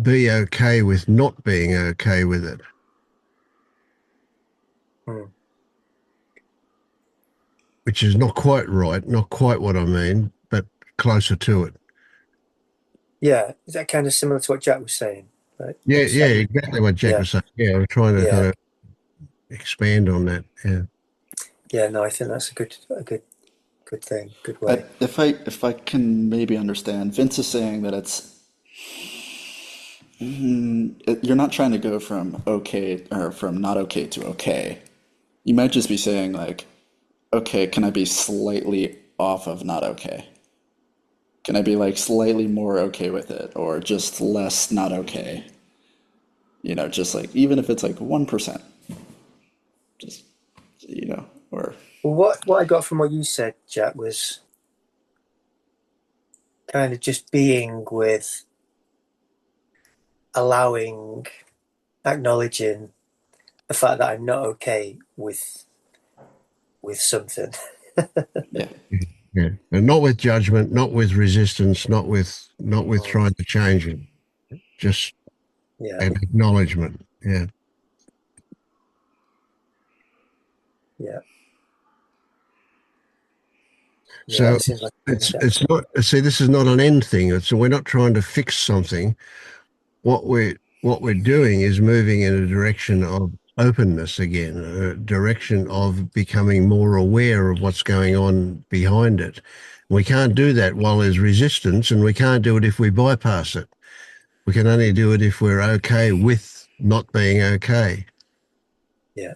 be okay with not being okay with it, hmm. which is not quite right, not quite what I mean, but closer to it. Yeah, is that kind of similar to what Jack was saying? Right? Yeah, What's yeah, that? exactly what Jack Yeah, was saying. Yeah, I was trying to kind yeah, of expand on that. Yeah. yeah. No, I think that's good thing, good I, way. if I can maybe understand, Vince is saying that you're not trying to go from okay or from not okay to okay. You might just be saying like, okay, can I be slightly off of not okay? Can I be like slightly more okay with it or just less not okay? Just like even if it's like 1%, just or Well, what I got from what you said, Jack, was kind of just being with allowing, acknowledging the fact that I'm not okay with with something. Yeah. Yeah. And not with judgment, not with resistance, not with Mm, trying to change it. Just yeah, an acknowledgement. Yeah. yeah, yeah. So It seems like a good step. it's not, see, this is not an end thing. It's, we're not trying to fix something. What we're doing is moving in a direction of openness again, a direction of becoming more aware of what's going on behind it. We can't do that while there's resistance, and we can't do it if we bypass it. We can only do it if we're okay with not being okay. Yeah,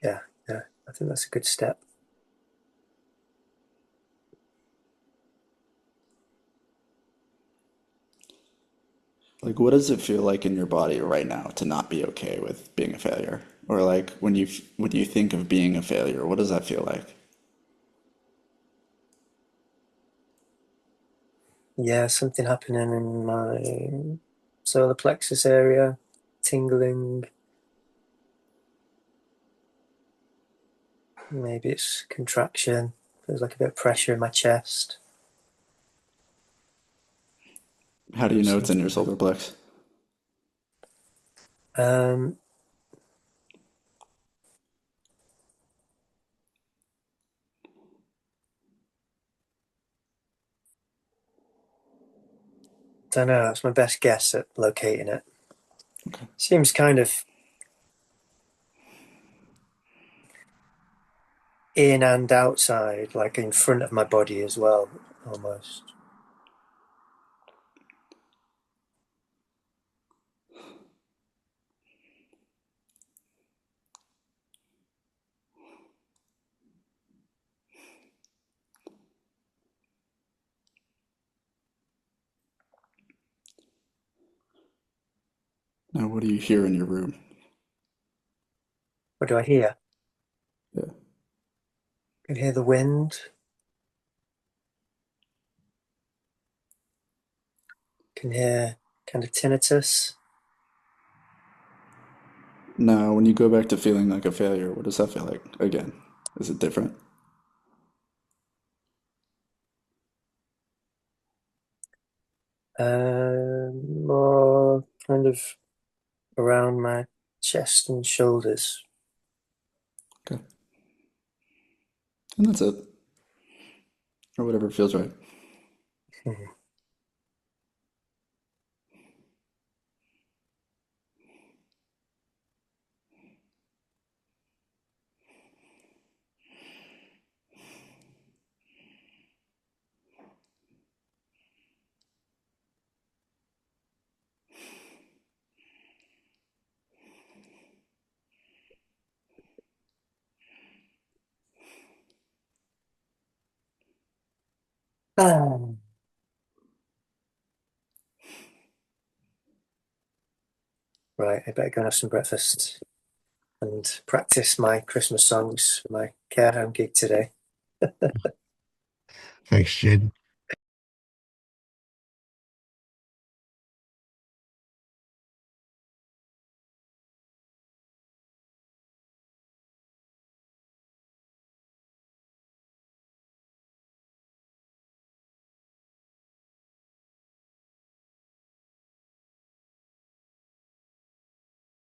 yeah, yeah. I think that's a good step. Like, what does it feel like in your body right now to not be okay with being a failure? Or like when you think of being a failure, what does that feel like? Yeah, something happening in my solar plexus area, tingling. Maybe it's contraction. Feels like a bit of pressure in my chest. How do you know it's in your Something. solar plex? Um, don't know. That's my best guess at locating it. Okay. Seems kind of in and outside, like in front of my body as well, almost. Now, what do you hear in your room? What do I hear? Yeah. I can hear the wind. I can hear kind of tinnitus. Now, when you go back to feeling like a failure, what does that feel like again? Is it different? More kind of around my chest and shoulders. Okay. And that's it. Or whatever feels right. Ah. Right, I better go and have some breakfast and practice my Christmas songs for my care home gig today. Thanks, Jed.